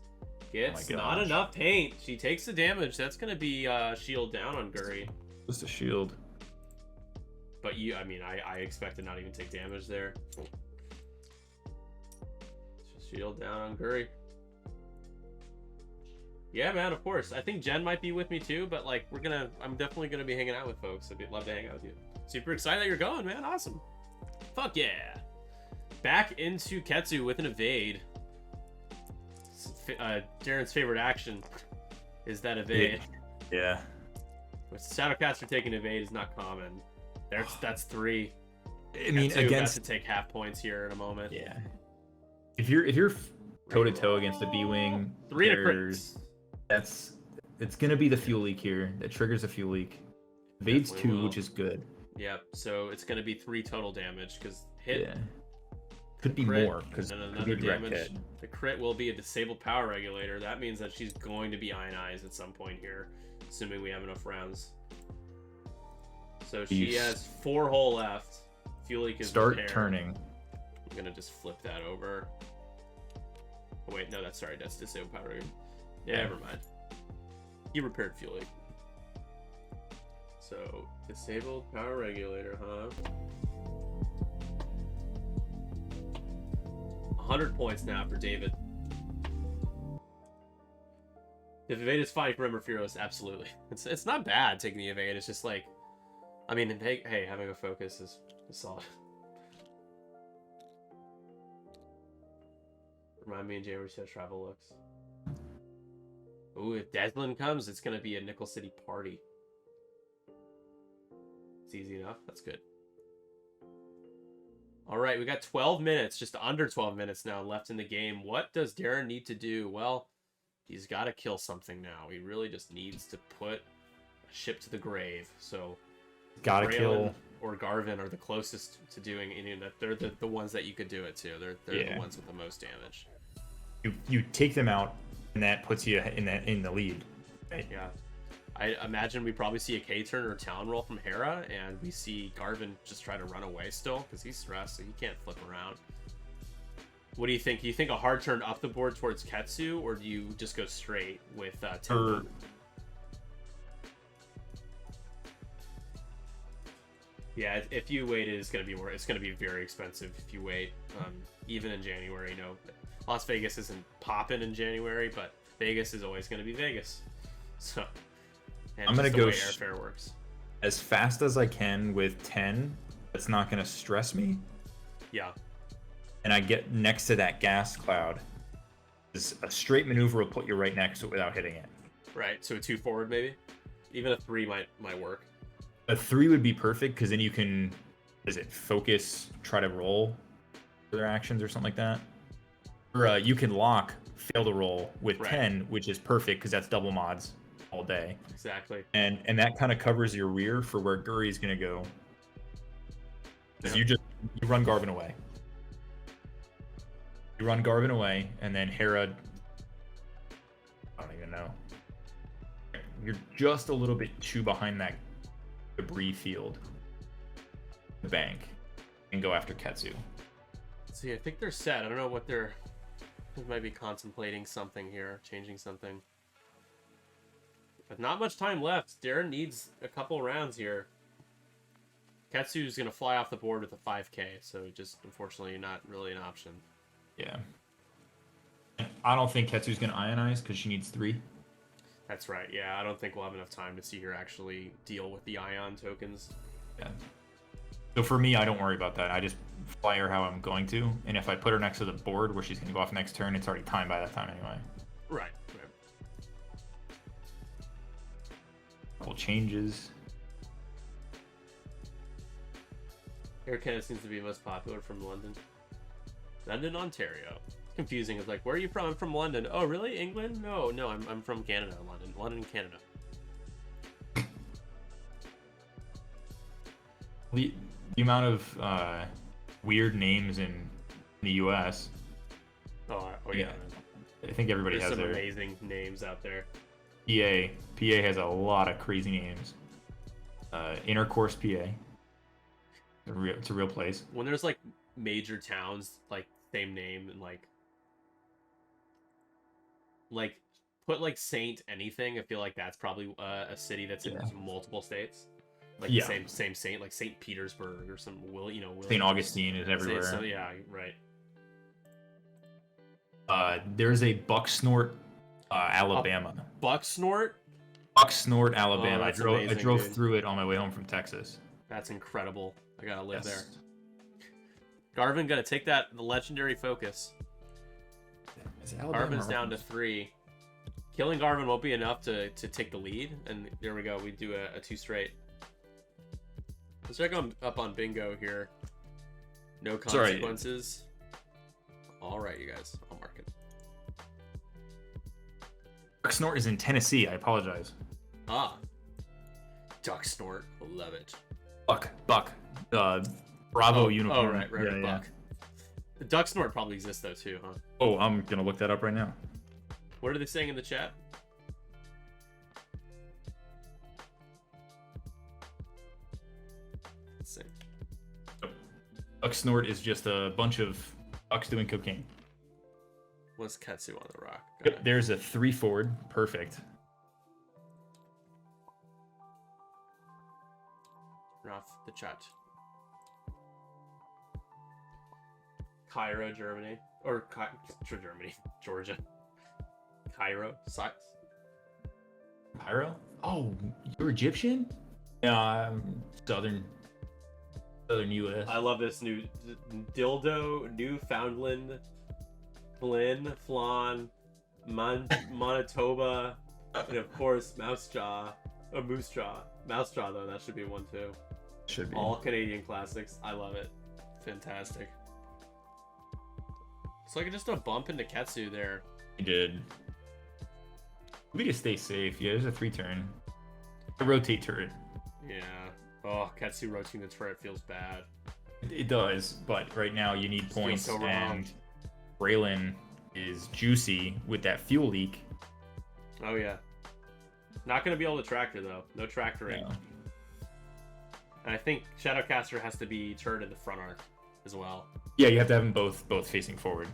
Gets not gosh. enough paint. She takes the damage. That's gonna be shield down on Guri. Just a shield. But I mean, I expect to not even take damage there. Just shield down on Guri. Yeah, man, of course. I think Jen might be with me too, but like, I'm definitely gonna be hanging out with folks. I'd love to hang out with you. Super excited that you're going, man. Awesome. Fuck yeah. Back into Ketsu with an evade. Darren's favorite action is that evade. Yeah. With Shadowcaster taking evade is not common. That's 3. I mean, Ketsu against about to take half points here in a moment. yeah. If you're toe to toe against the B-Wing, 3 to there's- crits. it's gonna be the fuel leak here. That triggers a fuel leak. Evades Definitely 2, will. which is good. Yep. So it's gonna be 3 total damage because hit. Yeah. Could be Crit, more because and then could be another direct damage. hit. The crit will be a disabled power regulator. That means that she's going to be ionized at some point here, assuming we have enough rounds. So she has 4 hull left. Fuel leak is Start repaired. turning. I'm gonna just flip that over. Oh, wait, no, that's disabled power regulator. Yeah, never mind. He repaired fuel leak. So disabled power regulator, huh? 100 points now for David. If evade is fine, remember Fearless, absolutely. It's not bad taking the evade. It's just like, I mean, hey, having a focus is solid. Remind me in January how travel looks. Ooh, if Deslin comes, it's gonna be a Nickel City party. It's easy enough. That's good. All right, we got 12 minutes, just under 12 minutes now left in the game. What does Darren need to do? Well, he's got to kill something now. He really just needs to put a ship to the grave. So, Gotta Braylon kill. or Garvin are the closest to doing any of that. They're the ones that you could do it to. They're the ones with the most damage. You take them out, and that puts you in the lead. Right? Yeah. I imagine we probably see a K-turn or Talon roll from Hera, and we see Garvin just try to run away still, because he's stressed, so he can't flip around. What do you think? Do you think a hard turn up the board towards Ketsu, or do you just go straight with Temper? Yeah, if you wait, it's gonna be very expensive if you wait. Even in January, you know, Las Vegas isn't popping in January, but Vegas is always gonna be Vegas. So. And I'm gonna the go way airfare works. as fast as I can with 10. That's not gonna stress me. Yeah. And I get next to that gas cloud. A straight maneuver will put you right next to it without hitting it. Right. So a 2 forward maybe. Even a 3 might work. A 3 would be perfect because then you can, focus, try to roll for their actions or something like that. Or you can lock, fail to roll with 10, which is perfect because that's double mods all day. Exactly. And that kind of covers your rear for where Guri's gonna go. Because you run Garvin away. You run Garvin away, and then Hera. I don't even know. You're just a little bit too behind that debris field. The bank, and go after Ketsu. See, I think they're set. I don't know what they might be contemplating something here, changing something. But not much time left. Darren needs a couple rounds here. Ketsu's gonna fly off the board with a 5k, so just unfortunately not really an option. Yeah. I don't think Ketsu's gonna ionize because she needs 3. That's right. Yeah, I don't think we'll have enough time to see her actually deal with the ion tokens. Yeah. So for me, I don't worry about that. I just fly her how I'm going to, and if I put her next to the board where she's gonna go off next turn, it's already timed by that time anyway. Right. Couple changes. Air Canada seems to be most popular from London. London, Ontario. It's confusing. It's like, where are you from? I'm from London. Oh, really? England? No, I'm from Canada. London, Canada. The amount of weird names in the U.S. Oh yeah. I think everybody There's has some their amazing names out there. PA has a lot of crazy names. Intercourse, PA. It's a real place. When there's like major towns, like same name, and like put like Saint anything. I feel like that's probably a city that's in multiple states. Like the same Saint, like Saint Petersburg or some Saint Augustine is everywhere. So yeah, right. There's a Bucksnort, Alabama. Bucksnort? Bucksnort, Alabama. Oh, I amazing, drove dude. through it on my way home from Texas. That's incredible. I gotta live there. Garvin gotta take the legendary focus. Garvin's down to 3. Killing Garvin won't be enough to take the lead, and there we go. We do a 2 straight. Let's check up on bingo here. No consequences. All right, you guys. I'll mark it. Bucksnort is in Tennessee. I apologize. Ah. Duck snort. Love it. Buck. Bravo uniform. Oh, right, yeah, Buck. The duck snort probably exists though too, huh? Oh, I'm gonna look that up right now. What are they saying in the chat? Let's see. Bucksnort is just a bunch of ducks doing cocaine. What's Ketsu on the rock? Yep, there's a 3 forward. Perfect. Turn off the chat. Cairo, Germany. Or Germany. Georgia. Cairo. Sucks. Cairo? Oh, you're Egyptian? Yeah, Southern U.S. I love this new dildo, Newfoundland, Flynn, Flan, Manitoba, and of course Mouse Jaw. Mouse Jaw though, that should be one too. Should be. All Canadian classics. I love it. Fantastic. It's like just a bump into Ketsu there. He did. We just stay safe. Yeah, there's a 3 turn. I rotate turret. Yeah. Oh, Ketsu rotating the turret feels bad. It does, but right now you need points, so wrong. and Braylon is juicy with that fuel leak. Oh yeah. Not gonna be able to tractor though. No tractoring. Yeah. And I think Shadowcaster has to be turret in the front arc as well. Yeah, you have to have them both facing forward.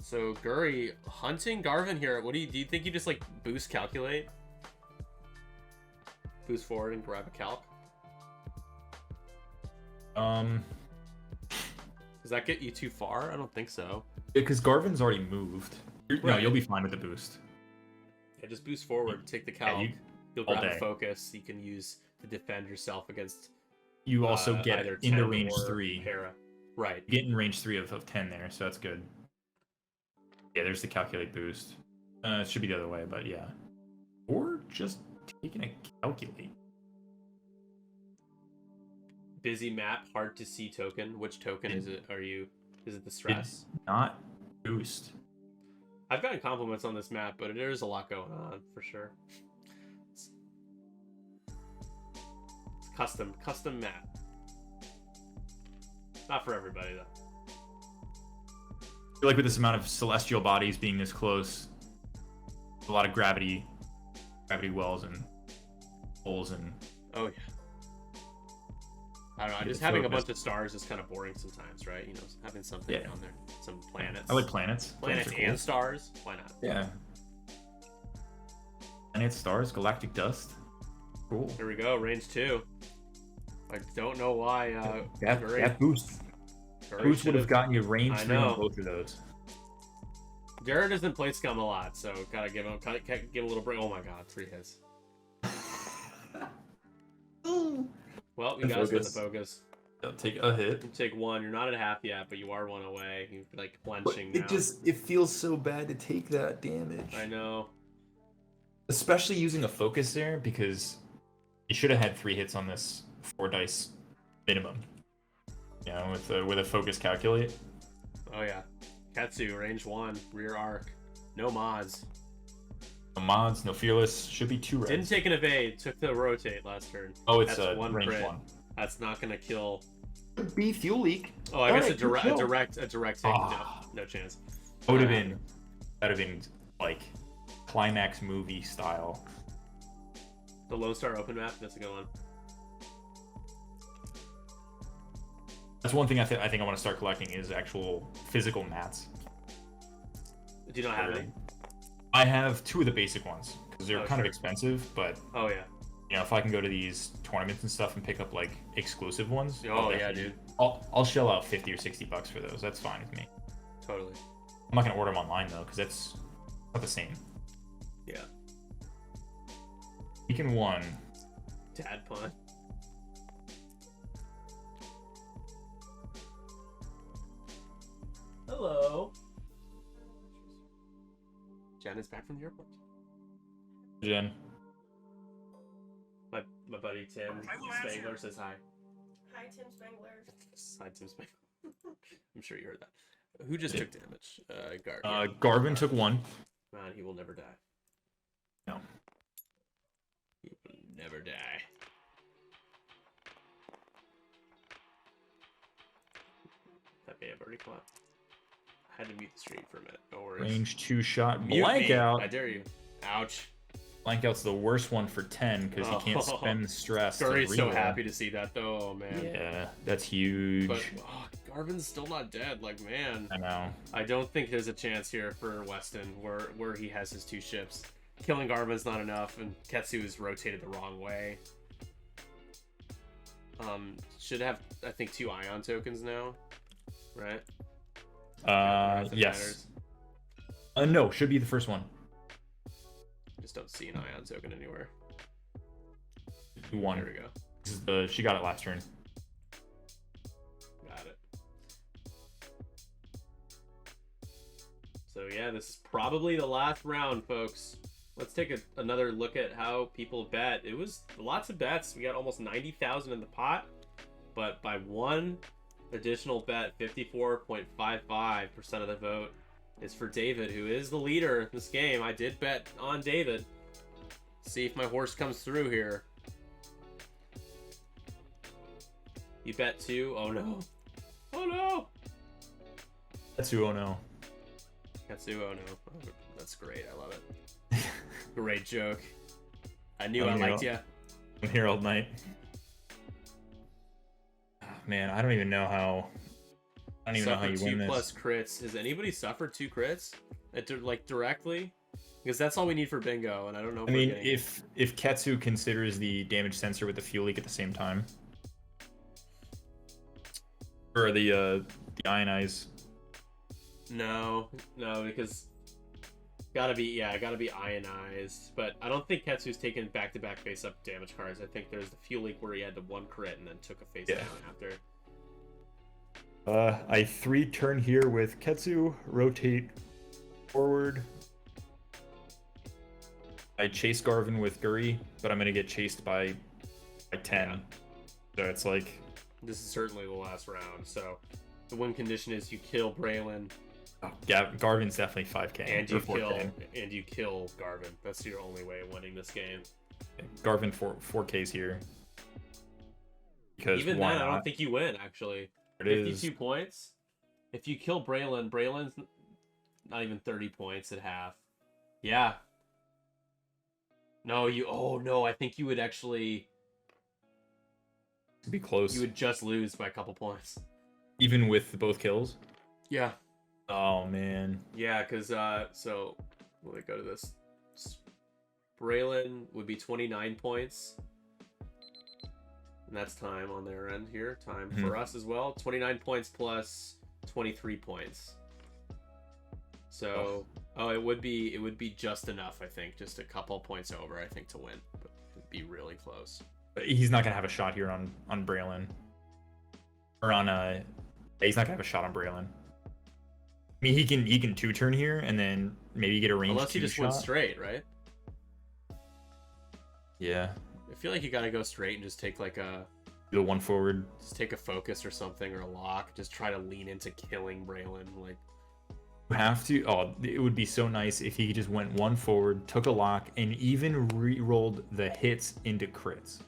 So Guri hunting Garvin here. What do you think you just like boost calculate? Boost forward and grab a calc? Does that get you too far? I don't think so. Because Garvin's already moved. No, you'll be fine with the boost. Yeah, just boost forward, take the calc. You'll grab a focus you can use to defend yourself against. You also get either into 10 range or 3. Para. Right. You get in range 3 of 10 there, so that's good. Yeah, there's the calculate boost. It should be the other way, but yeah. Or just taking a calculate. Busy map, hard to see token. Which token is it? Is it the stress? It's not boost. I've gotten compliments on this map, but there's a lot going on for sure. It's custom map. Not for everybody though. I feel like with this amount of celestial bodies being this close, a lot of gravity wells and holes and. Oh yeah. I don't know. Just having a bunch of stars is kind of boring sometimes, right? You know, having something down there, some planets. I like planets. Planets are cool. and stars. Why not? Yeah. Planets, stars, galactic dust. Cool. Here we go. Range 2. I don't know why. That boost would have gotten you range 3 on both of those. Jared doesn't play Scum a lot, so gotta give him a little break. Oh my god, 3 hits. Well, we gotta spend the focus. Take a hit. You take 1. You're not at half yet, but you are 1 away. You're like clenching now. It feels so bad to take that damage. I know. Especially using a focus there, because you should have had 3 hits on this 4 dice minimum. You know, with a focus calculate. Oh yeah. Katsu, range 1, rear arc. No mods. No mods, no fearless. Should be 2 reds. Didn't take an evade, took the rotate last turn. Oh, it's That's a range crit. 1. That's not gonna kill. Could be fuel leak. Oh, I guess a direct take. No chance. That would have been like climax movie style. The Lone Star open map, that's a good one. That's one thing I think I want to start collecting is actual physical mats. Do you not have any? I have 2 of the basic ones because they're kind of sure. expensive, but Oh yeah. you know, if I can go to these tournaments and stuff and pick up like exclusive ones, Oh yeah, dude. I'll shell out $50 or $60 for those. That's fine with me. Totally. I'm not gonna order them online though, because that's not the same. Yeah. Weekend 1. Dad pun. Hello. Jen is back from the airport. Jen. My buddy Tim Spangler says hi. Hi, Tim Spangler. Hi, Tim Spangler. I'm sure you heard that. Who just took damage? Garvin took 1. Man, he will never die. No. He will never die. That may have already caught. I had to mute the stream for a minute. No worries. Range 2 shot. Mute Blank me. out. I dare you. Ouch. Blank out's the worst one for 10 because he can't spend the stress. Curry's so happy to see that though. Oh man. Yeah, that's huge. But Garvin's still not dead. Like man. I know. I don't think there's a chance here for Weston where he has his 2 ships. Killing Garvin's not enough, and Ketsu is rotated the wrong way. Should have I think 2 ion tokens now, right? Yes. No, should be the first one. Just don't see an ion token anywhere. 1. There we go. This is she got it last turn. Got it. So yeah, this is probably the last round, folks. Let's take another look at how people bet. It was lots of bets. We got almost 90,000 in the pot, but by 1 additional bet, 54.55% of the vote is for David, who is the leader in this game. I did bet on David. See if my horse comes through here. You bet 2? Oh no. Oh no! Katsu, oh no. Katsu, oh no. Oh, that's great. I love it. Great joke. I knew I liked you. I'm here all night. Man, I don't even know how. I don't even know how you win this. 2 plus crits. Has anybody suffered 2 crits? Like directly? Because that's all we need for bingo, and I don't know. I mean, if Ketsu considers the damage sensor with the fuel leak at the same time, or the ionize. No, because gotta be ionized. But I don't think Ketsu's taken back-to-back face-up damage cards. I think there's the fuel leak where he had the 1 crit and then took a face down after. I 3 turn here with Ketsu, rotate forward. I chase Garvin with Guri, but I'm gonna get chased by 10. Yeah. So it's like this is certainly the last round. So the win condition is you kill Braylon. Oh, Garvin's definitely 5k. And you kill Garvin. That's your only way of winning this game. Garvin 4Ks here. Because even then, I don't think you win. Actually, 52 points. If you kill Braylon's not even 30 points at half. Yeah. No, you. Oh no, I think you would actually be close. You would just lose by a couple points, even with both kills. Yeah. Oh man. Yeah, because so let me go to this. Braylon would be 29 points. And that's time on their end here. Time Mhm. for us as well. 29 points plus 23 points. So, it would be just enough, I think. Just a couple points over, I think, to win. But it'd be really close. He's not gonna have a shot here on Braylon. Or on he's not gonna have a shot on Braylon. I mean, he can 2-turn here and then maybe get a range Unless he 2 just shot. went straight, right? Yeah. I feel like you gotta go straight and just take like a Do the 1 forward. just take a focus or something or a lock. Just try to lean into killing Braylon. Like, You have to. Oh, it would be so nice if he just went 1 forward, took a lock, and even re-rolled the hits into crits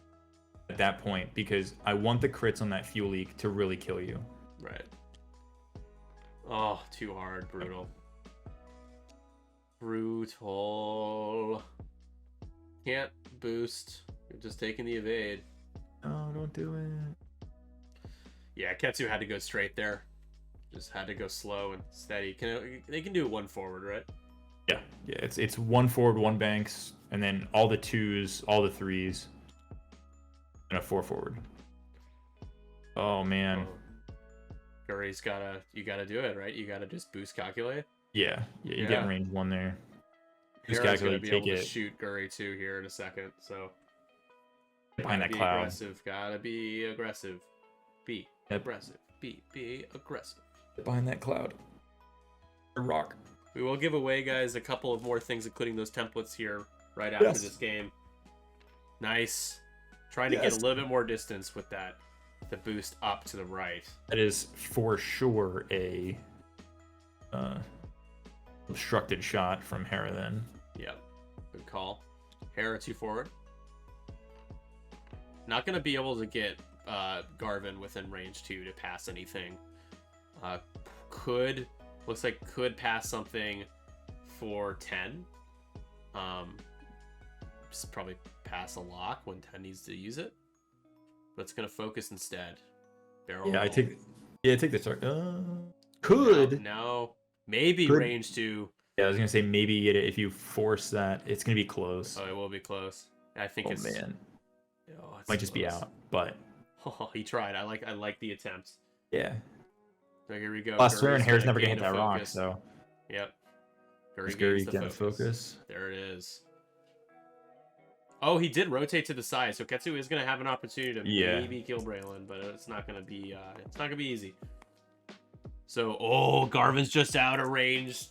at that point, because I want the crits on that fuel leak to really kill you. right. Oh, too hard. Brutal. Brutal. Can't boost. You're just taking the evade. Oh, don't do it. Yeah, Ketsu had to go straight there. Just had to go slow and steady. They can do 1 forward, right? Yeah. It's 1 forward, 1 banks, and then all the 2s, all the 3s, and a 4 forward. Oh man. Guri's you gotta do it, right? You gotta just boost calculate. Yeah. You're getting range 1 there. Boost Hera's gonna calculate, be take able to it. shoot Guri too here in a second, so Behind that be cloud. aggressive. Gotta be aggressive. Be Yep. aggressive. Be aggressive. Behind that cloud. A rock. We will give away, guys, a couple of more things, including those templates here right after Yes. this game. Nice. Trying to get a little bit more distance with that. The boost up to the right. That is for sure a obstructed shot from Hera then. Yep. Good call. Hera 2 forward. Not going to be able to get Garvin within range 2 to pass anything. Looks like could pass something for 10. Just probably pass a lock when 10 needs to use it. But it's going to focus instead. Barrel Yeah, roll. take the start. Could. No. Maybe Could. range 2. Yeah, I was gonna say maybe you get it if you force that. It's gonna be close. Oh, it will be close. I think Oh it's man, it's might just be close. out. But Oh, he tried. I like the attempts. yeah, So here we go. plus turn, Guri's Hair's gonna never gonna gain hit a that rock. focus. So Yep. Guri Guri gains the getting focus. There it is. Oh, he did rotate to the side, so Ketsu is gonna have an opportunity to maybe kill Braylon, but it's not gonna be easy. So Garvin's just out of range.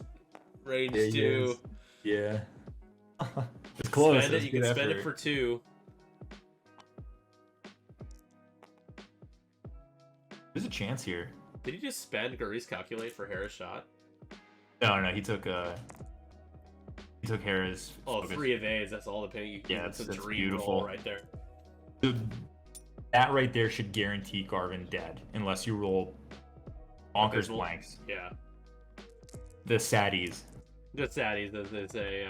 Range 2. Yeah. It's close. Spend it. You can spend it for 2. There's a chance here. Did he just spend Guri's calculate for Hera's shot? No, he took Hera's. Oh, focus. 3 evades. That's all the pain you can. Yeah, That's a that's dream beautiful. roll right there. That right there should guarantee Garvin dead unless you roll bonkers There's one- blanks. Yeah. The saddies. Just saddies, as they say.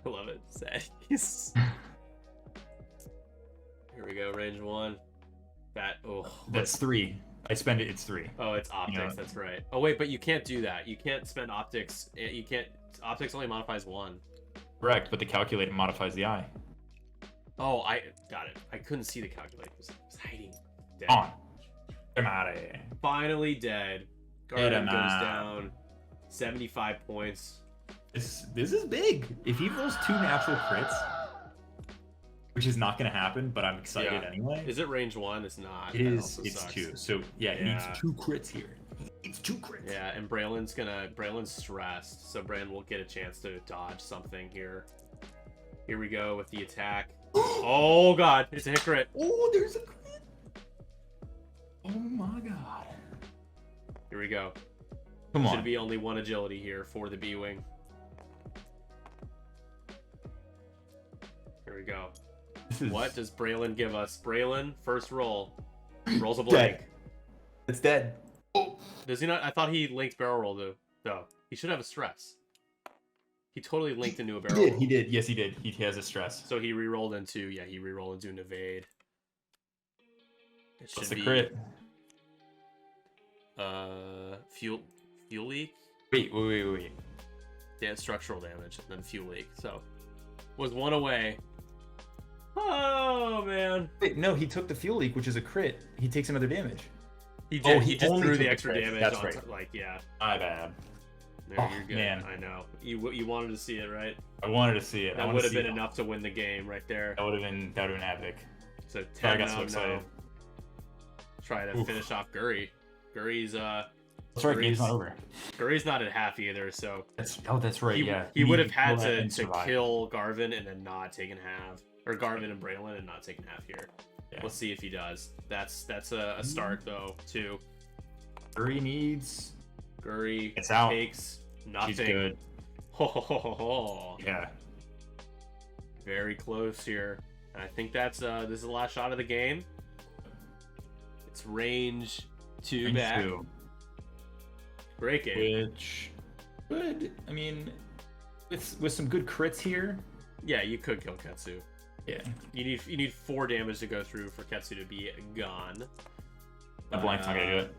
I love it. Saddies. Here we go. Range 1. That's 3. I spend it. It's 3. Oh, it's optics. Yeah. That's right. Oh wait, but you can't do that. You can't spend optics. You can't. Optics only modifies 1. Correct, but the calculator modifies the eye. Oh, I got it. I couldn't see the calculator. It was hiding. Dead. On. Come out of here. Finally dead. Get Garden him goes out. down. 75 points. This is big. If he rolls 2 natural crits, which is not going to happen, but I'm excited Yeah. anyway. Is it range 1? It's not. It That is. also It's sucks. 2. So yeah, it needs Yeah. 2 crits here. It's 2 crits. Yeah, and Braylon's stressed, so Braylon will get a chance to dodge something here. Here we go with the attack. Oh god, it's a hit crit. Oh, there's a crit. Oh my god. Here we go. Come Should on. be only 1 agility here for the B-Wing. Here we go. This is What does Braylon give us? Braylon, first roll. Rolls a blank. Dead. It's dead. Does he not? I thought he linked barrel roll though. He should have a stress. He totally linked into a barrel roll. He did. Yes, he did. He has a stress. So he re-rolled into, he re-rolled into an evade. It should What's the be crit? fuel leak, Wait. yeah, structural damage, and then fuel leak. So was 1 away. Oh man. Wait, no, he took the fuel leak, which is a crit. He takes another damage. He did. Oh, he he just only threw took the the extra crit. damage. That's on right. Like yeah. My bad. No, Oh, you're good. man. I know. You wanted to see it, right? I wanted to see it. That would have been enough to win the game right there. That would have been epic. So Sorry, I 10 got so now. excited. Try to finish off Guri. Guri's That's right, game's not over. Guri's not at half either, so That's right. he would have need had kill that to and survive. kill Garvin and then not taken half, or Garvin and Braylon and not taken half here. Yeah. Let's see if he does. That's a start though too. Guri needs. Guri It's out. takes nothing. She's good. Ho, ho, ho, ho, ho. Yeah. Very close here. And I think that's this is the last shot of the game. It's range 2 Range back. 2. Great game. Which good. I mean, with some good crits here. Yeah, you could kill Ketsu. Yeah. You need 4 damage to go through for Ketsu to be gone. A blank's not gonna do it.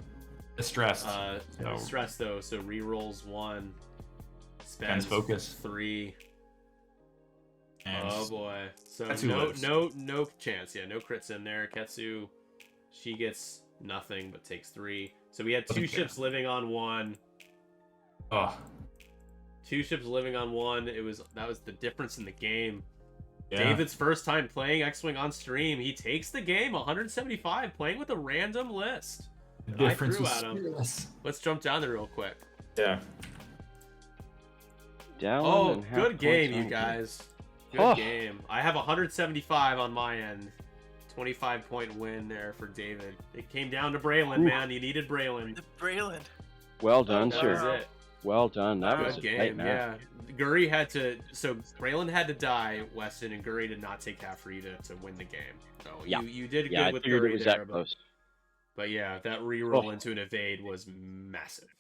Distressed. So. Stress though, so rerolls 1. Spends Spends focus. 3. And Oh boy. So Ketsu lives. no chance. Yeah, no crits in there. Ketsu, she gets nothing but takes 3. So we had 2 Doesn't care. ships living on 1. Oh. 2 ships living on 1. That was the difference in the game. Yeah. David's first time playing X-Wing on stream. He takes the game 175, playing with a random list. The that I difference threw is at him. fearless. Let's jump down there real quick. Yeah. Down Oh, and half good points game, you on. guys. Good Oh. game. I have 175 on my end. 25-point win there for David. It came down to Braylon, man. He needed Braylon. The Braylon. Well done, That sir. was it. Well done. That Good was a tight game, match. yeah. Guri had to, so Braylon had to die, Weston, and Guri did not take half for you to win the game. So Yeah. you did Yeah, good I with figured Guri it was there, that close. but yeah, that reroll Oh. into an evade was massive.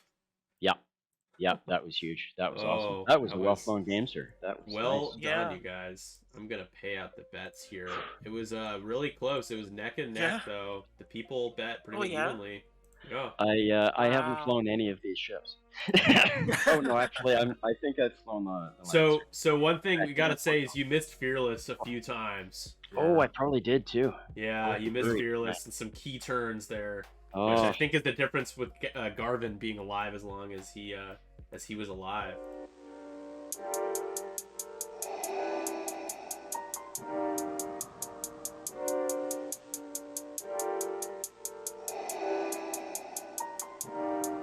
Yeah, that was huge. That was Oh, awesome. That was that a was- well-flown game, sir. That was Well nice. done, Yeah. you guys. I'm gonna pay out the bets here. It was really close. It was neck and neck, Yeah. though. The people bet pretty Oh, yeah? evenly. Yeah. I haven't Wow. flown any of these ships. Oh no, actually, I think I've flown the So one thing we Back gotta in. say is you missed Fearless a few times. Oh, I probably did too. Yeah, you missed Great. Fearless and some key turns there, which Oh, I think is the difference with Garvin being alive as long as he was alive.